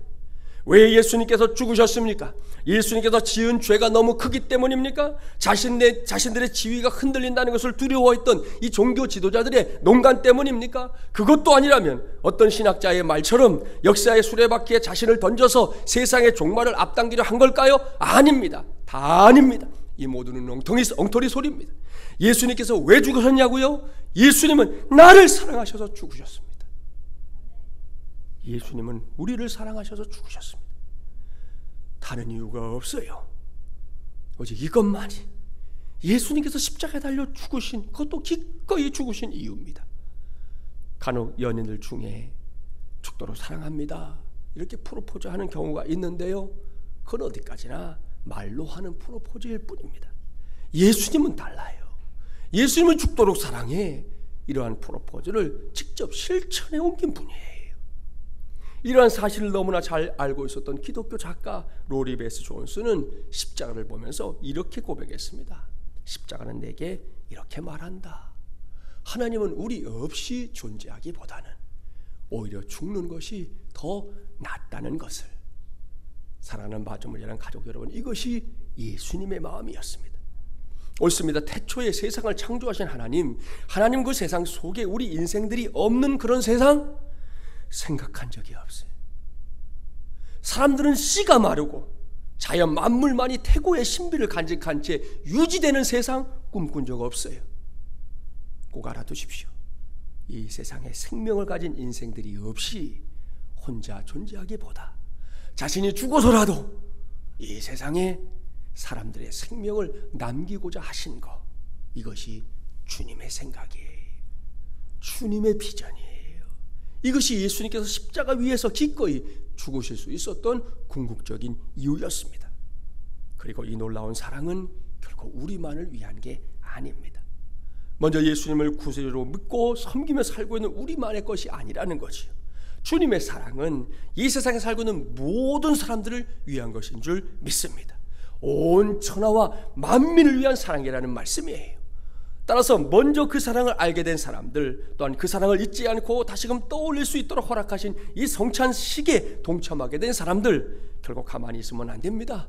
왜 예수님께서 죽으셨습니까? 예수님께서 지은 죄가 너무 크기 때문입니까? 자신들의 지위가 흔들린다는 것을 두려워했던 이 종교 지도자들의 농간 때문입니까? 그것도 아니라면 어떤 신학자의 말처럼 역사의 수레바퀴에 자신을 던져서 세상의 종말을 앞당기려 한 걸까요? 아닙니다. 다 아닙니다. 이 모두는 엉터리 소리입니다. 예수님께서 왜 죽으셨냐고요? 예수님은 나를 사랑하셔서 죽으셨습니다. 예수님은 우리를 사랑하셔서 죽으셨습니다. 다른 이유가 없어요. 오직 이것만이 예수님께서 십자가에 달려 죽으신, 그것도 기꺼이 죽으신 이유입니다. 간혹 연인들 중에 죽도록 사랑합니다 이렇게 프로포즈하는 경우가 있는데요, 그건 어디까지나 말로 하는 프로포즈일 뿐입니다. 예수님은 달라요. 예수님은 죽도록 사랑해 이러한 프로포즈를 직접 실천에 옮긴 분이에요. 이러한 사실을 너무나 잘 알고 있었던 기독교 작가 로리 베스 존스는 십자가를 보면서 이렇게 고백했습니다. 십자가는 내게 이렇게 말한다. 하나님은 우리 없이 존재하기보다는 오히려 죽는 것이 더 낫다는 것을. 사랑하는 마중물 예랑 가족 여러분, 이것이 예수님의 마음이었습니다. 옳습니다. 태초에 세상을 창조하신 하나님 그 세상 속에 우리 인생들이 없는 그런 세상 생각한 적이 없어요. 사람들은 씨가 마르고 자연 만물만이 태고의 신비를 간직한 채 유지되는 세상 꿈꾼 적 없어요. 꼭 알아두십시오. 이 세상에 생명을 가진 인생들이 없이 혼자 존재하기보다 자신이 죽어서라도 이 세상에 사람들의 생명을 남기고자 하신 것, 이것이 주님의 생각이에요. 주님의 비전이에요. 이것이 예수님께서 십자가 위에서 기꺼이 죽으실 수 있었던 궁극적인 이유였습니다. 그리고 이 놀라운 사랑은 결코 우리만을 위한 게 아닙니다. 먼저 예수님을 구세주로 믿고 섬기며 살고 있는 우리만의 것이 아니라는 거지요. 주님의 사랑은 이 세상에 살고 있는 모든 사람들을 위한 것인 줄 믿습니다. 온 천하와 만민을 위한 사랑이라는 말씀이에요. 따라서 먼저 그 사랑을 알게 된 사람들, 또한 그 사랑을 잊지 않고 다시금 떠올릴 수 있도록 허락하신 이 성찬식에 동참하게 된 사람들, 결국 가만히 있으면 안 됩니다.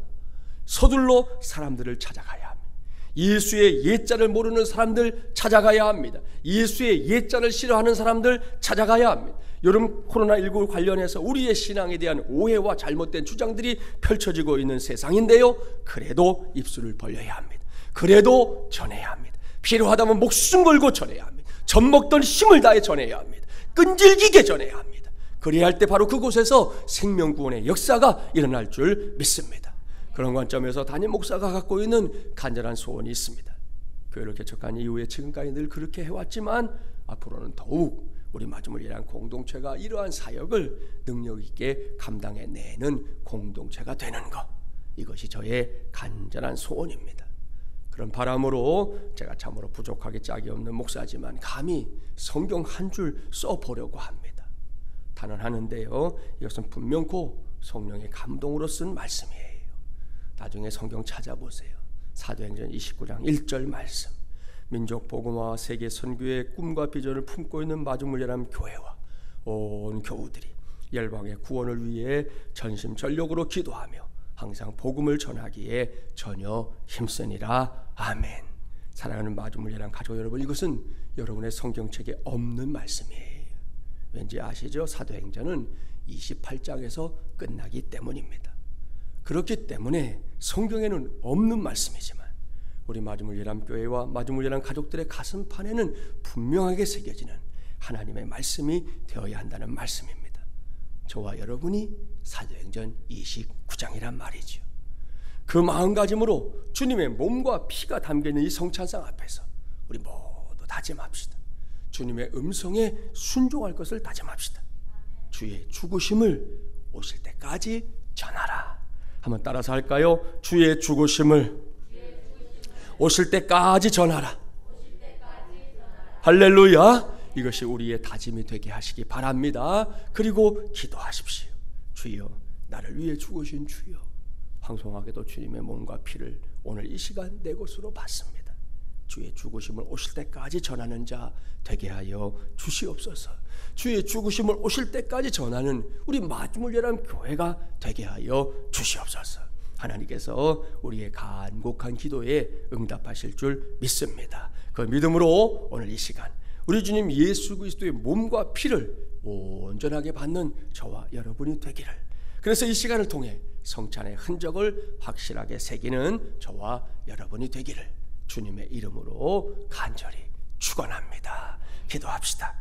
서둘러 사람들을 찾아가야 합니다. 예수의 옛자를 모르는 사람들 찾아가야 합니다. 예수의 옛자를 싫어하는 사람들 찾아가야 합니다. 여름 코로나19 관련해서 우리의 신앙에 대한 오해와 잘못된 주장들이 펼쳐지고 있는 세상인데요, 그래도 입술을 벌려야 합니다. 그래도 전해야 합니다. 필요하다면 목숨 걸고 전해야 합니다. 젖먹던 힘을 다해 전해야 합니다. 끈질기게 전해야 합니다. 그래야 할 때 바로 그곳에서 생명구원의 역사가 일어날 줄 믿습니다. 그런 관점에서 담임 목사가 갖고 있는 간절한 소원이 있습니다. 교회를 개척한 이후에 지금까지 늘 그렇게 해왔지만 앞으로는 더욱 우리 마중물이라는 공동체가 이러한 사역을 능력 있게 감당해내는 공동체가 되는 것, 이것이 저의 간절한 소원입니다. 그런 바람으로 제가 참으로 부족하게 짝이 없는 목사지만 감히 성경 한 줄 써보려고 합니다. 단언하는데요, 이것은 분명코 성령의 감동으로 쓴 말씀이에요. 나중에 성경 찾아보세요. 사도행전 29장 1절 말씀. 민족 복음화 세계 선교의 꿈과 비전을 품고 있는 마중물이라는 교회와 온 교우들이 열방의 구원을 위해 전심전력으로 기도하며 항상 복음을 전하기에 전혀 힘쓰니라. 아멘. 사랑하는 마중물이라는 가족 여러분, 이것은 여러분의 성경책에 없는 말씀이에요. 왠지 아시죠? 사도행전은 28장에서 끝나기 때문입니다. 그렇기 때문에 성경에는 없는 말씀이지만 우리 마중물예람 교회와 마중물예람 가족들의 가슴판에는 분명하게 새겨지는 하나님의 말씀이 되어야 한다는 말씀입니다. 저와 여러분이 사도행전 29장이란 말이죠. 그 마음가짐으로 주님의 몸과 피가 담겨있는 이 성찬상 앞에서 우리 모두 다짐합시다. 주님의 음성에 순종할 것을 다짐합시다. 주의 죽으심을 오실 때까지 전하라. 한번 따라서 할까요? 주의 죽으심을 오실 때까지 전하라. 할렐루야. 이것이 우리의 다짐이 되게 하시기 바랍니다. 그리고 기도하십시오. 주여, 나를 위해 죽으신 주여, 황송하게도 주님의 몸과 피를 오늘 이 시간 내 것으로 받습니다. 주의 죽으심을 오실 때까지 전하는 자 되게 하여 주시옵소서. 주의 죽으심을 오실 때까지 전하는 우리 마중물예람 교회가 되게 하여 주시옵소서. 하나님께서 우리의 간곡한 기도에 응답하실 줄 믿습니다. 그 믿음으로 오늘 이 시간 우리 주님 예수 그리스도의 몸과 피를 온전하게 받는 저와 여러분이 되기를, 그래서 이 시간을 통해 성찬의 흔적을 확실하게 새기는 저와 여러분이 되기를 주님의 이름으로 간절히 축원합니다. 기도합시다.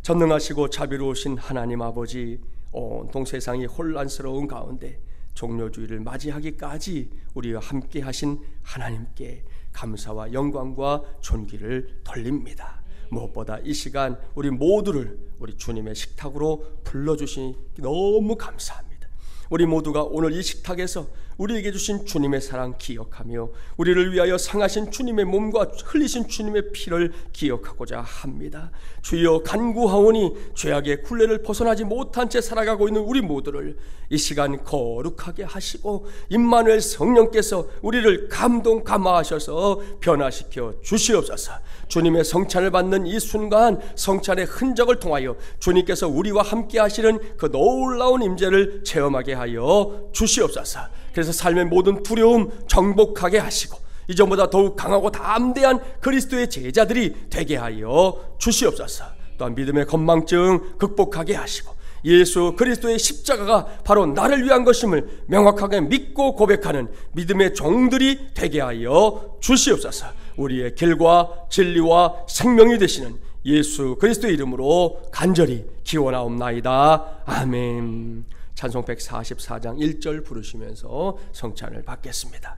전능하시고 자비로우신 하나님 아버지, 온통 세상이 혼란스러운 가운데 종료주의를 맞이하기까지 우리와 함께 하신 하나님께 감사와 영광과 존귀를 돌립니다. 무엇보다 이 시간 우리 모두를 우리 주님의 식탁으로 불러주시니 너무 감사합니다. 우리 모두가 오늘 이 식탁에서 우리에게 주신 주님의 사랑 기억하며 우리를 위하여 상하신 주님의 몸과 흘리신 주님의 피를 기억하고자 합니다. 주여, 간구하오니 죄악의 굴레를 벗어나지 못한 채 살아가고 있는 우리 모두를 이 시간 거룩하게 하시고 임마누엘 성령께서 우리를 감화하셔서 변화시켜 주시옵소서. 주님의 성찬을 받는 이 순간 성찬의 흔적을 통하여 주님께서 우리와 함께 하시는 그 놀라운 임재를 체험하게 하여 주시옵소서. 그래서 삶의 모든 두려움 정복하게 하시고 이전보다 더욱 강하고 담대한 그리스도의 제자들이 되게 하여 주시옵소서. 또한 믿음의 건망증 극복하게 하시고 예수 그리스도의 십자가가 바로 나를 위한 것임을 명확하게 믿고 고백하는 믿음의 종들이 되게 하여 주시옵소서. 우리의 길과 진리와 생명이 되시는 예수 그리스도의 이름으로 간절히 기원하옵나이다. 아멘. 찬송 144장 1절 부르시면서 성찬을 받겠습니다.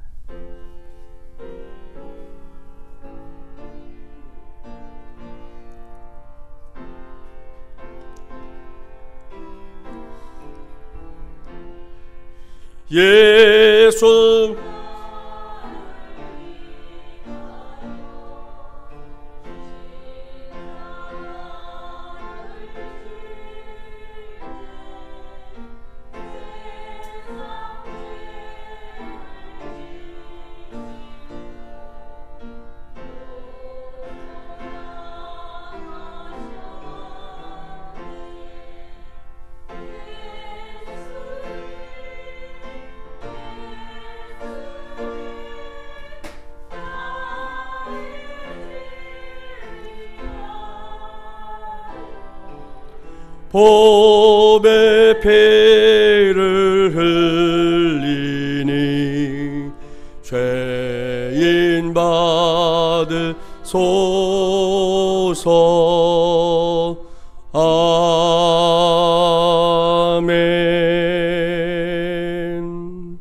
예수 보배 피를 흘리니 죄인 받으소서. 아멘.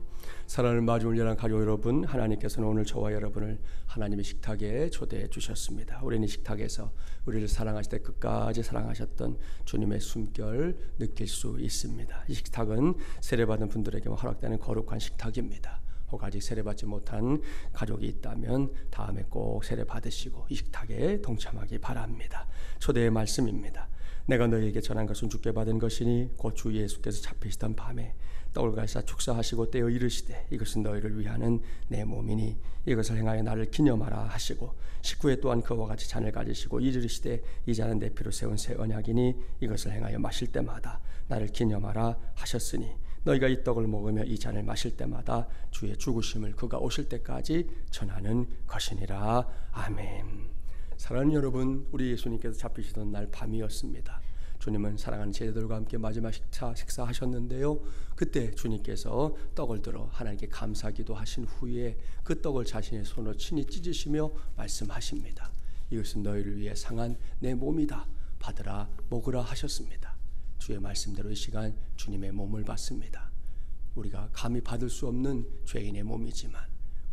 사랑을 마주 열한 가족 여러분, 하나님께서는 오늘 저와 여러분을 하나님의 식탁에 초대해 주셨습니다. 우리는 이 식탁에서 우리를 사랑하실 때 끝까지 사랑하셨던 주님의 숨결 느낄 수 있습니다. 이 식탁은 세례받은 분들에게만 허락되는 거룩한 식탁입니다. 혹 아직 세례받지 못한 가족이 있다면 다음에 꼭 세례받으시고 이 식탁에 동참하기 바랍니다. 초대의 말씀입니다. 내가 너희에게 전한 것은 주께 받은 것이니 곧 주 예수께서 잡히시던 밤에 떡을 가시사 축사하시고 떼어 이르시되 이것은 너희를 위하는 내 몸이니 이것을 행하여 나를 기념하라 하시고 19회 또한 그와 같이 잔을 가지시고 이르시되 이 잔은 내 피로 세운 새 언약이니 이것을 행하여 마실 때마다 나를 기념하라 하셨으니 너희가 이 떡을 먹으며 이 잔을 마실 때마다 주의 죽으심을 그가 오실 때까지 전하는 것이니라. 아멘. 사랑하는 여러분, 우리 예수님께서 잡히시던 날 밤이었습니다. 주님은 사랑하는 제자들과 함께 마지막 식사하셨는데요. 그때 주님께서 떡을 들어 하나님께 감사기도 하신 후에 그 떡을 자신의 손으로 친히 찢으시며 말씀하십니다. 이것은 너희를 위해 상한 내 몸이다. 받으라 먹으라 하셨습니다. 주의 말씀대로 이 시간 주님의 몸을 받습니다. 우리가 감히 받을 수 없는 죄인의 몸이지만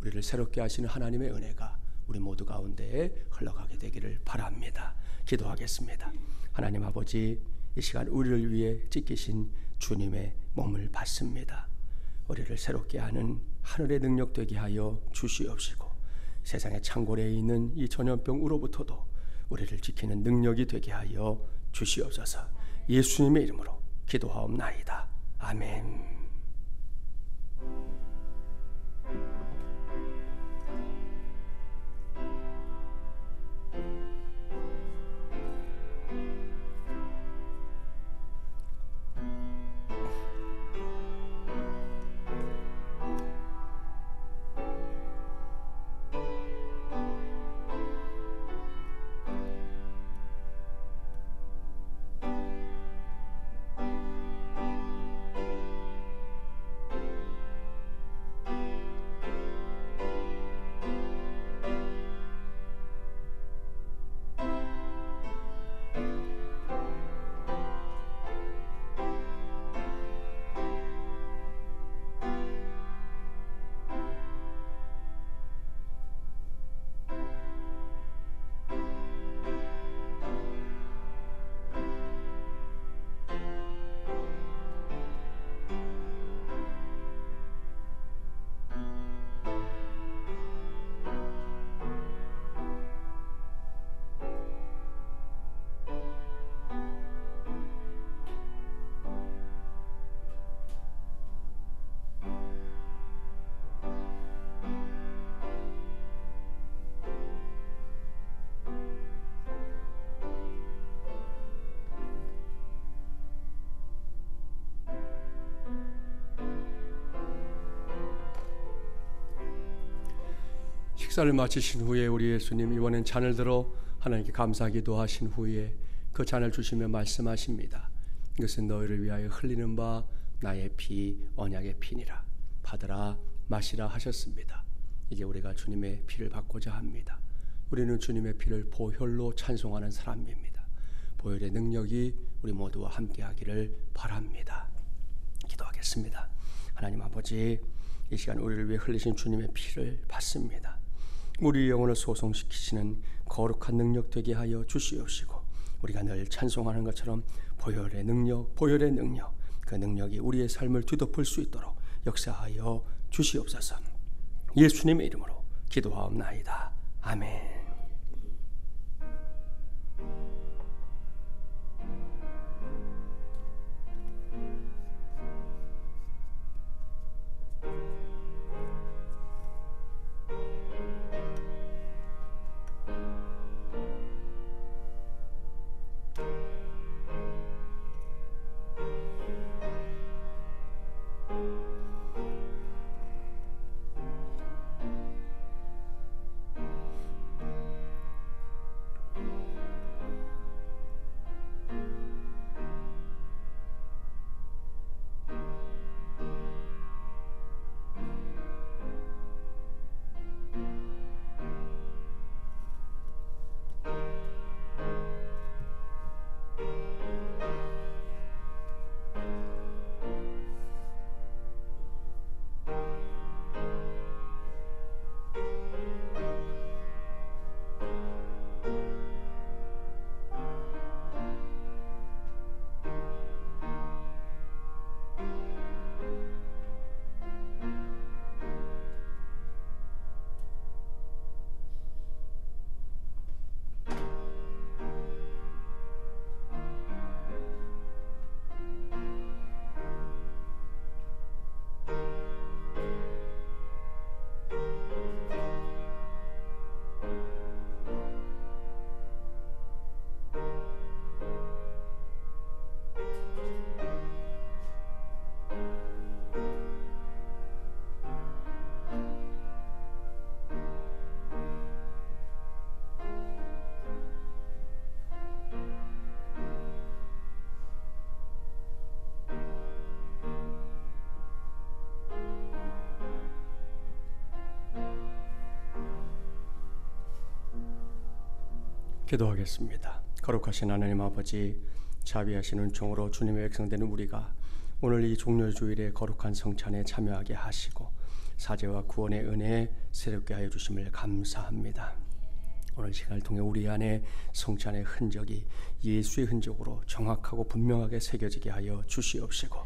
우리를 새롭게 하시는 하나님의 은혜가 우리 모두 가운데에 흘러가게 되기를 바랍니다. 기도하겠습니다. 하나님 아버지, 이 시간 우리를 위해 찢기신 주님의 몸을 받습니다. 우리를 새롭게 하는 하늘의 능력 되게 하여 주시옵시고 세상의 창고리에 있는 이 전염병으로부터도 우리를 지키는 능력이 되게 하여 주시옵소서. 예수님의 이름으로 기도하옵나이다. 아멘. 식사를 마치신 후에 우리 예수님 이번엔 잔을 들어 하나님께 감사기도 하신 후에 그 잔을 주시며 말씀하십니다. 이것은 너희를 위하여 흘리는 바 나의 피, 언약의 피니라. 받으라 마시라 하셨습니다. 이제 우리가 주님의 피를 받고자 합니다. 우리는 주님의 피를 보혈로 찬송하는 사람입니다. 보혈의 능력이 우리 모두와 함께하기를 바랍니다. 기도하겠습니다. 하나님 아버지, 이 시간 우리를 위해 흘리신 주님의 피를 받습니다. 우리 영혼을 소송시키시는 거룩한 능력 되게 하여 주시옵시고, 우리가 늘 찬송하는 것처럼 보혈의 능력, 그 능력이 우리의 삶을 뒤덮을 수 있도록 역사하여 주시옵소서. 예수님의 이름으로 기도하옵나이다. 아멘. 기도하겠습니다. 거룩하신 하나님 아버지, 자비하시는 종으로 주님의 백성되는 우리가 오늘 이 종려주일의 거룩한 성찬에 참여하게 하시고 사죄와 구원의 은혜에 새롭게 하여 주심을 감사합니다. 오늘 시간을 통해 우리 안에 성찬의 흔적이 예수의 흔적으로 정확하고 분명하게 새겨지게 하여 주시옵시고,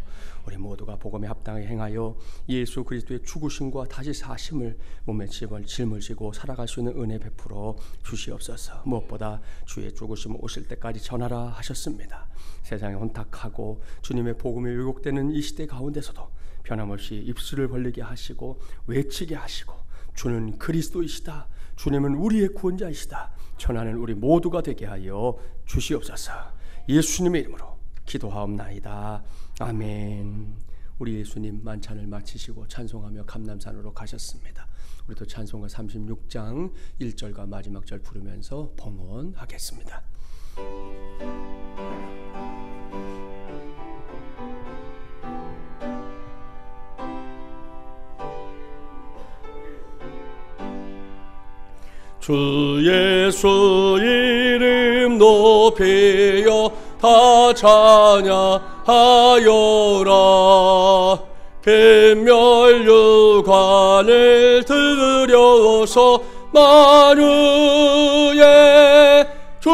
우리 모두가 복음에 합당하게 행하여 예수 그리스도의 죽으심과 다시 사심을 몸에 짊어지고 살아갈 수 있는 은혜 베풀어 주시옵소서. 무엇보다 주의 죽으심 오실 때까지 전하라 하셨습니다. 세상에 혼탁하고 주님의 복음이 왜곡되는 이 시대 가운데서도 변함없이 입술을 벌리게 하시고 외치게 하시고, 주는 그리스도이시다, 주님은 우리의 구원자이시다 전하는 우리 모두가 되게 하여 주시옵소서. 예수님의 이름으로 기도하옵나이다. 아멘. 우리 예수님 만찬을 마치시고 찬송하며 감람산으로 가셨습니다. 우리도 찬송가 36장 1절과 마지막 절 부르면서 봉헌하겠습니다. 주 예수 이름 높이여 다 찬양하여라. 뱃멸유관을 들여서 만유의 주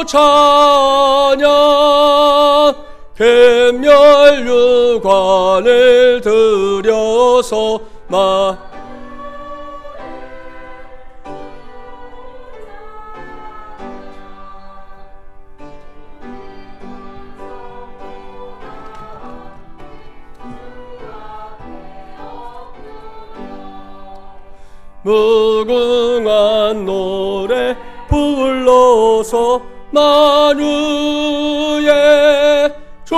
찬양. 뱃멸유관을 들여서 무궁한 노래 불러서 만유의 주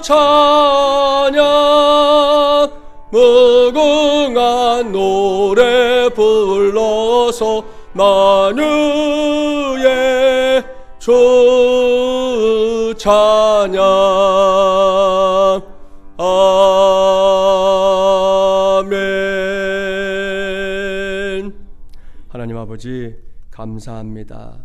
찬양. 무궁한 노래 불러서 아버지 감사합니다.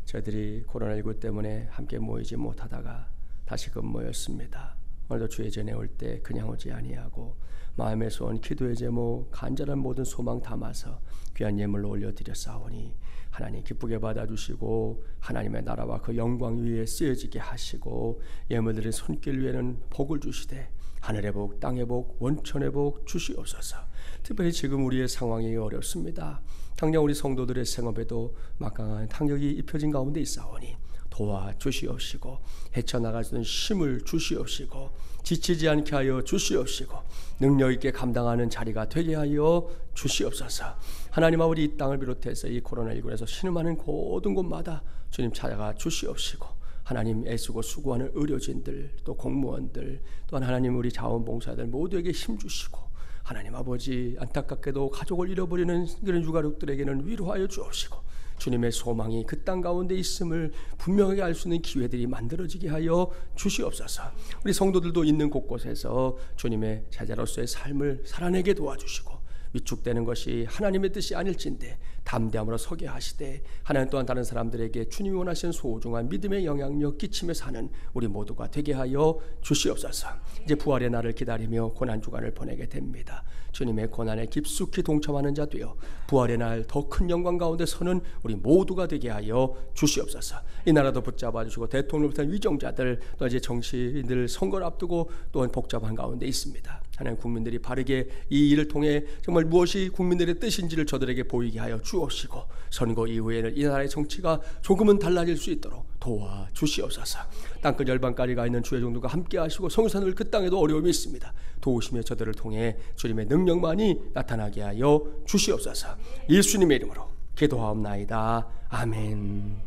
저희들이 코로나19 때문에 함께 모이지 못하다가 다시금 모였습니다. 오늘도 주의 전에 올 때 그냥 오지 아니하고 마음의 소원, 기도의 제목, 간절한 모든 소망 담아서 귀한 예물로 올려드렸사오니 하나님 기쁘게 받아주시고 하나님의 나라와 그 영광 위에 쓰여지게 하시고 예물들의 손길 위에는 복을 주시되 하늘의 복, 땅의 복, 원천의 복 주시옵소서. 특별히 지금 우리의 상황이 어렵습니다. 당장 우리 성도들의 생업에도 막강한 타격이 입혀진 가운데 있사오니 도와주시옵시고 헤쳐나갈 수 있는 힘을 주시옵시고 지치지 않게 하여 주시옵시고 능력 있게 감당하는 자리가 되게 하여 주시옵소서. 하나님 아버지, 이 땅을 비롯해서 이 코로나19에서 신음하는 모든 곳마다 주님 찾아가 주시옵시고 하나님 애쓰고 수고하는 의료진들, 또 공무원들, 또한 하나님 우리 자원봉사들 모두에게 힘주시고 하나님 아버지, 안타깝게도 가족을 잃어버리는 그런 유가족들에게는 위로하여 주옵시고 주님의 소망이 그 땅 가운데 있음을 분명하게 알 수 있는 기회들이 만들어지게 하여 주시옵소서. 우리 성도들도 있는 곳곳에서 주님의 자녀로서의 삶을 살아내게 도와주시고 위축되는 것이 하나님의 뜻이 아닐진데 담대함으로 서게 하시되 하나님 또한 다른 사람들에게 주님이 원하시는 소중한 믿음의 영향력 끼치며 사는 우리 모두가 되게 하여 주시옵소서. 이제 부활의 날을 기다리며 고난주간을 보내게 됩니다. 주님의 고난에 깊숙이 동참하는 자 되어 부활의 날 더 큰 영광 가운데 서는 우리 모두가 되게 하여 주시옵소서. 이 나라도 붙잡아 주시고 대통령을 비롯한 위정자들, 또 이제 정치인들 선거를 앞두고 또한 복잡한 가운데 있습니다. 하나님, 국민들이 바르게 이 일을 통해 정말 무엇이 국민들의 뜻인지를 저들에게 보이게 하여 주옵시고 선거 이후에는 이 나라의 정치가 조금은 달라질 수 있도록 도와주시옵소서. 땅끝 열방까지 가 있는 주의 종들과 함께 하시고 성산을 그 땅에도 어려움이 있습니다. 도우시며 저들을 통해 주님의 능력만이 나타나게 하여 주시옵소서. 예수님의 이름으로 기도하옵나이다. 아멘.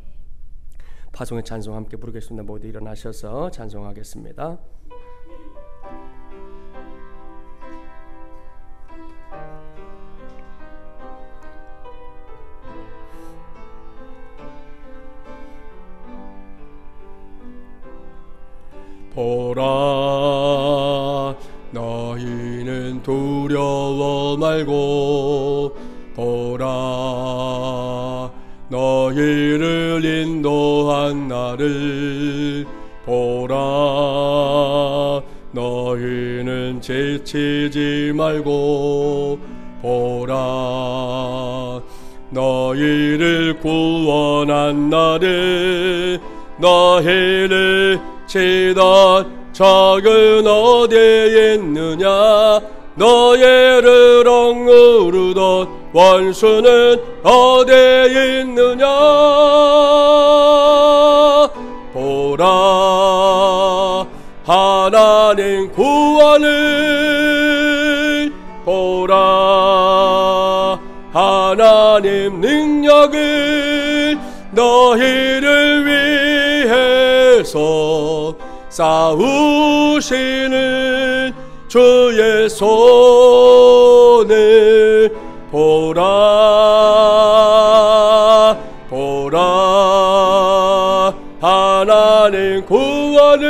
파송의 찬송 함께 부르겠습니다. 모두 일어나셔서 찬송하겠습니다. 보라, 너희는 두려워 말고 보라, 너희를 인도한 나를 보라, 너희는 지치지 말고 보라, 너희를 구원한 나를, 너희를 치던 적은 어디에 있느냐, 너희를 억누르던 원수는 어디에 있느냐. 보라, 하나님 구원을, 보라, 하나님 능력을, 너희를 위해서 싸우시는 주의 손을 보라, 보라, 하나님 구원을,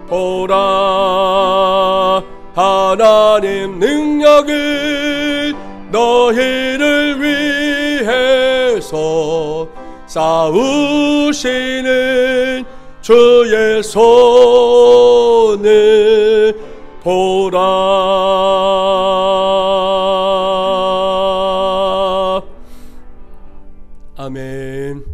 보라, 하나님 능력을, 너희를 위해서 싸우시는 주의 손을 보라. 아멘.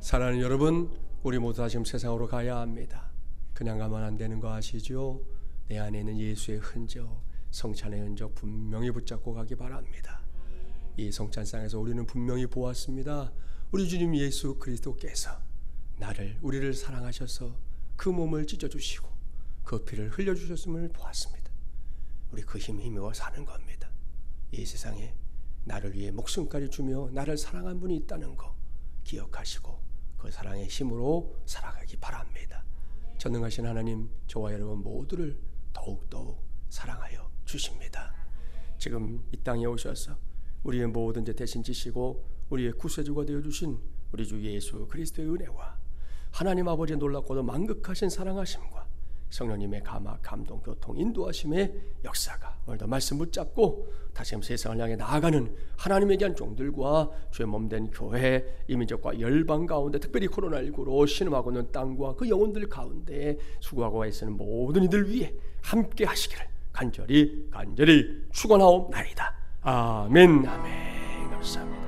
사랑하는 여러분, 우리 모두 다 지금 세상으로 가야 합니다. 그냥 가면 안 되는 거 아시죠? 내 안에 있는 예수의 흔적, 성찬의 흔적 분명히 붙잡고 가기 바랍니다. 이 성찬상에서 우리는 분명히 보았습니다. 우리 주님 예수 그리스도께서 우리를 사랑하셔서 그 몸을 찢어주시고 그 피를 흘려주셨음을 보았습니다. 우리 그 힘에 힘입어 사는 겁니다. 이 세상에 나를 위해 목숨까지 주며 나를 사랑한 분이 있다는 거 기억하시고 그 사랑의 힘으로 살아가기 바랍니다. 전능하신 하나님, 저와 여러분 모두를 더욱더욱 사랑하여 주십니다. 지금 이 땅에 오셔서 우리의 모든 죄 대신 지시고 우리의 구세주가 되어주신 우리 주 예수 그리스도의 은혜와 하나님 아버지의 놀랍고도 만극하신 사랑하심과 성령님의 감화, 감동, 교통, 인도하심의 역사가 오늘도 말씀 붙잡고 다시금 세상을 향해 나아가는 하나님의 귀한 종들과 주의 몸된 교회, 이민족과 열방 가운데 특별히 코로나19로 신음하고 있는 땅과 그 영혼들 가운데 수고하고 애쓰는 모든 이들 위해 함께 하시기를 간절히 축원하옵나이다. 아멘. 감사합니다.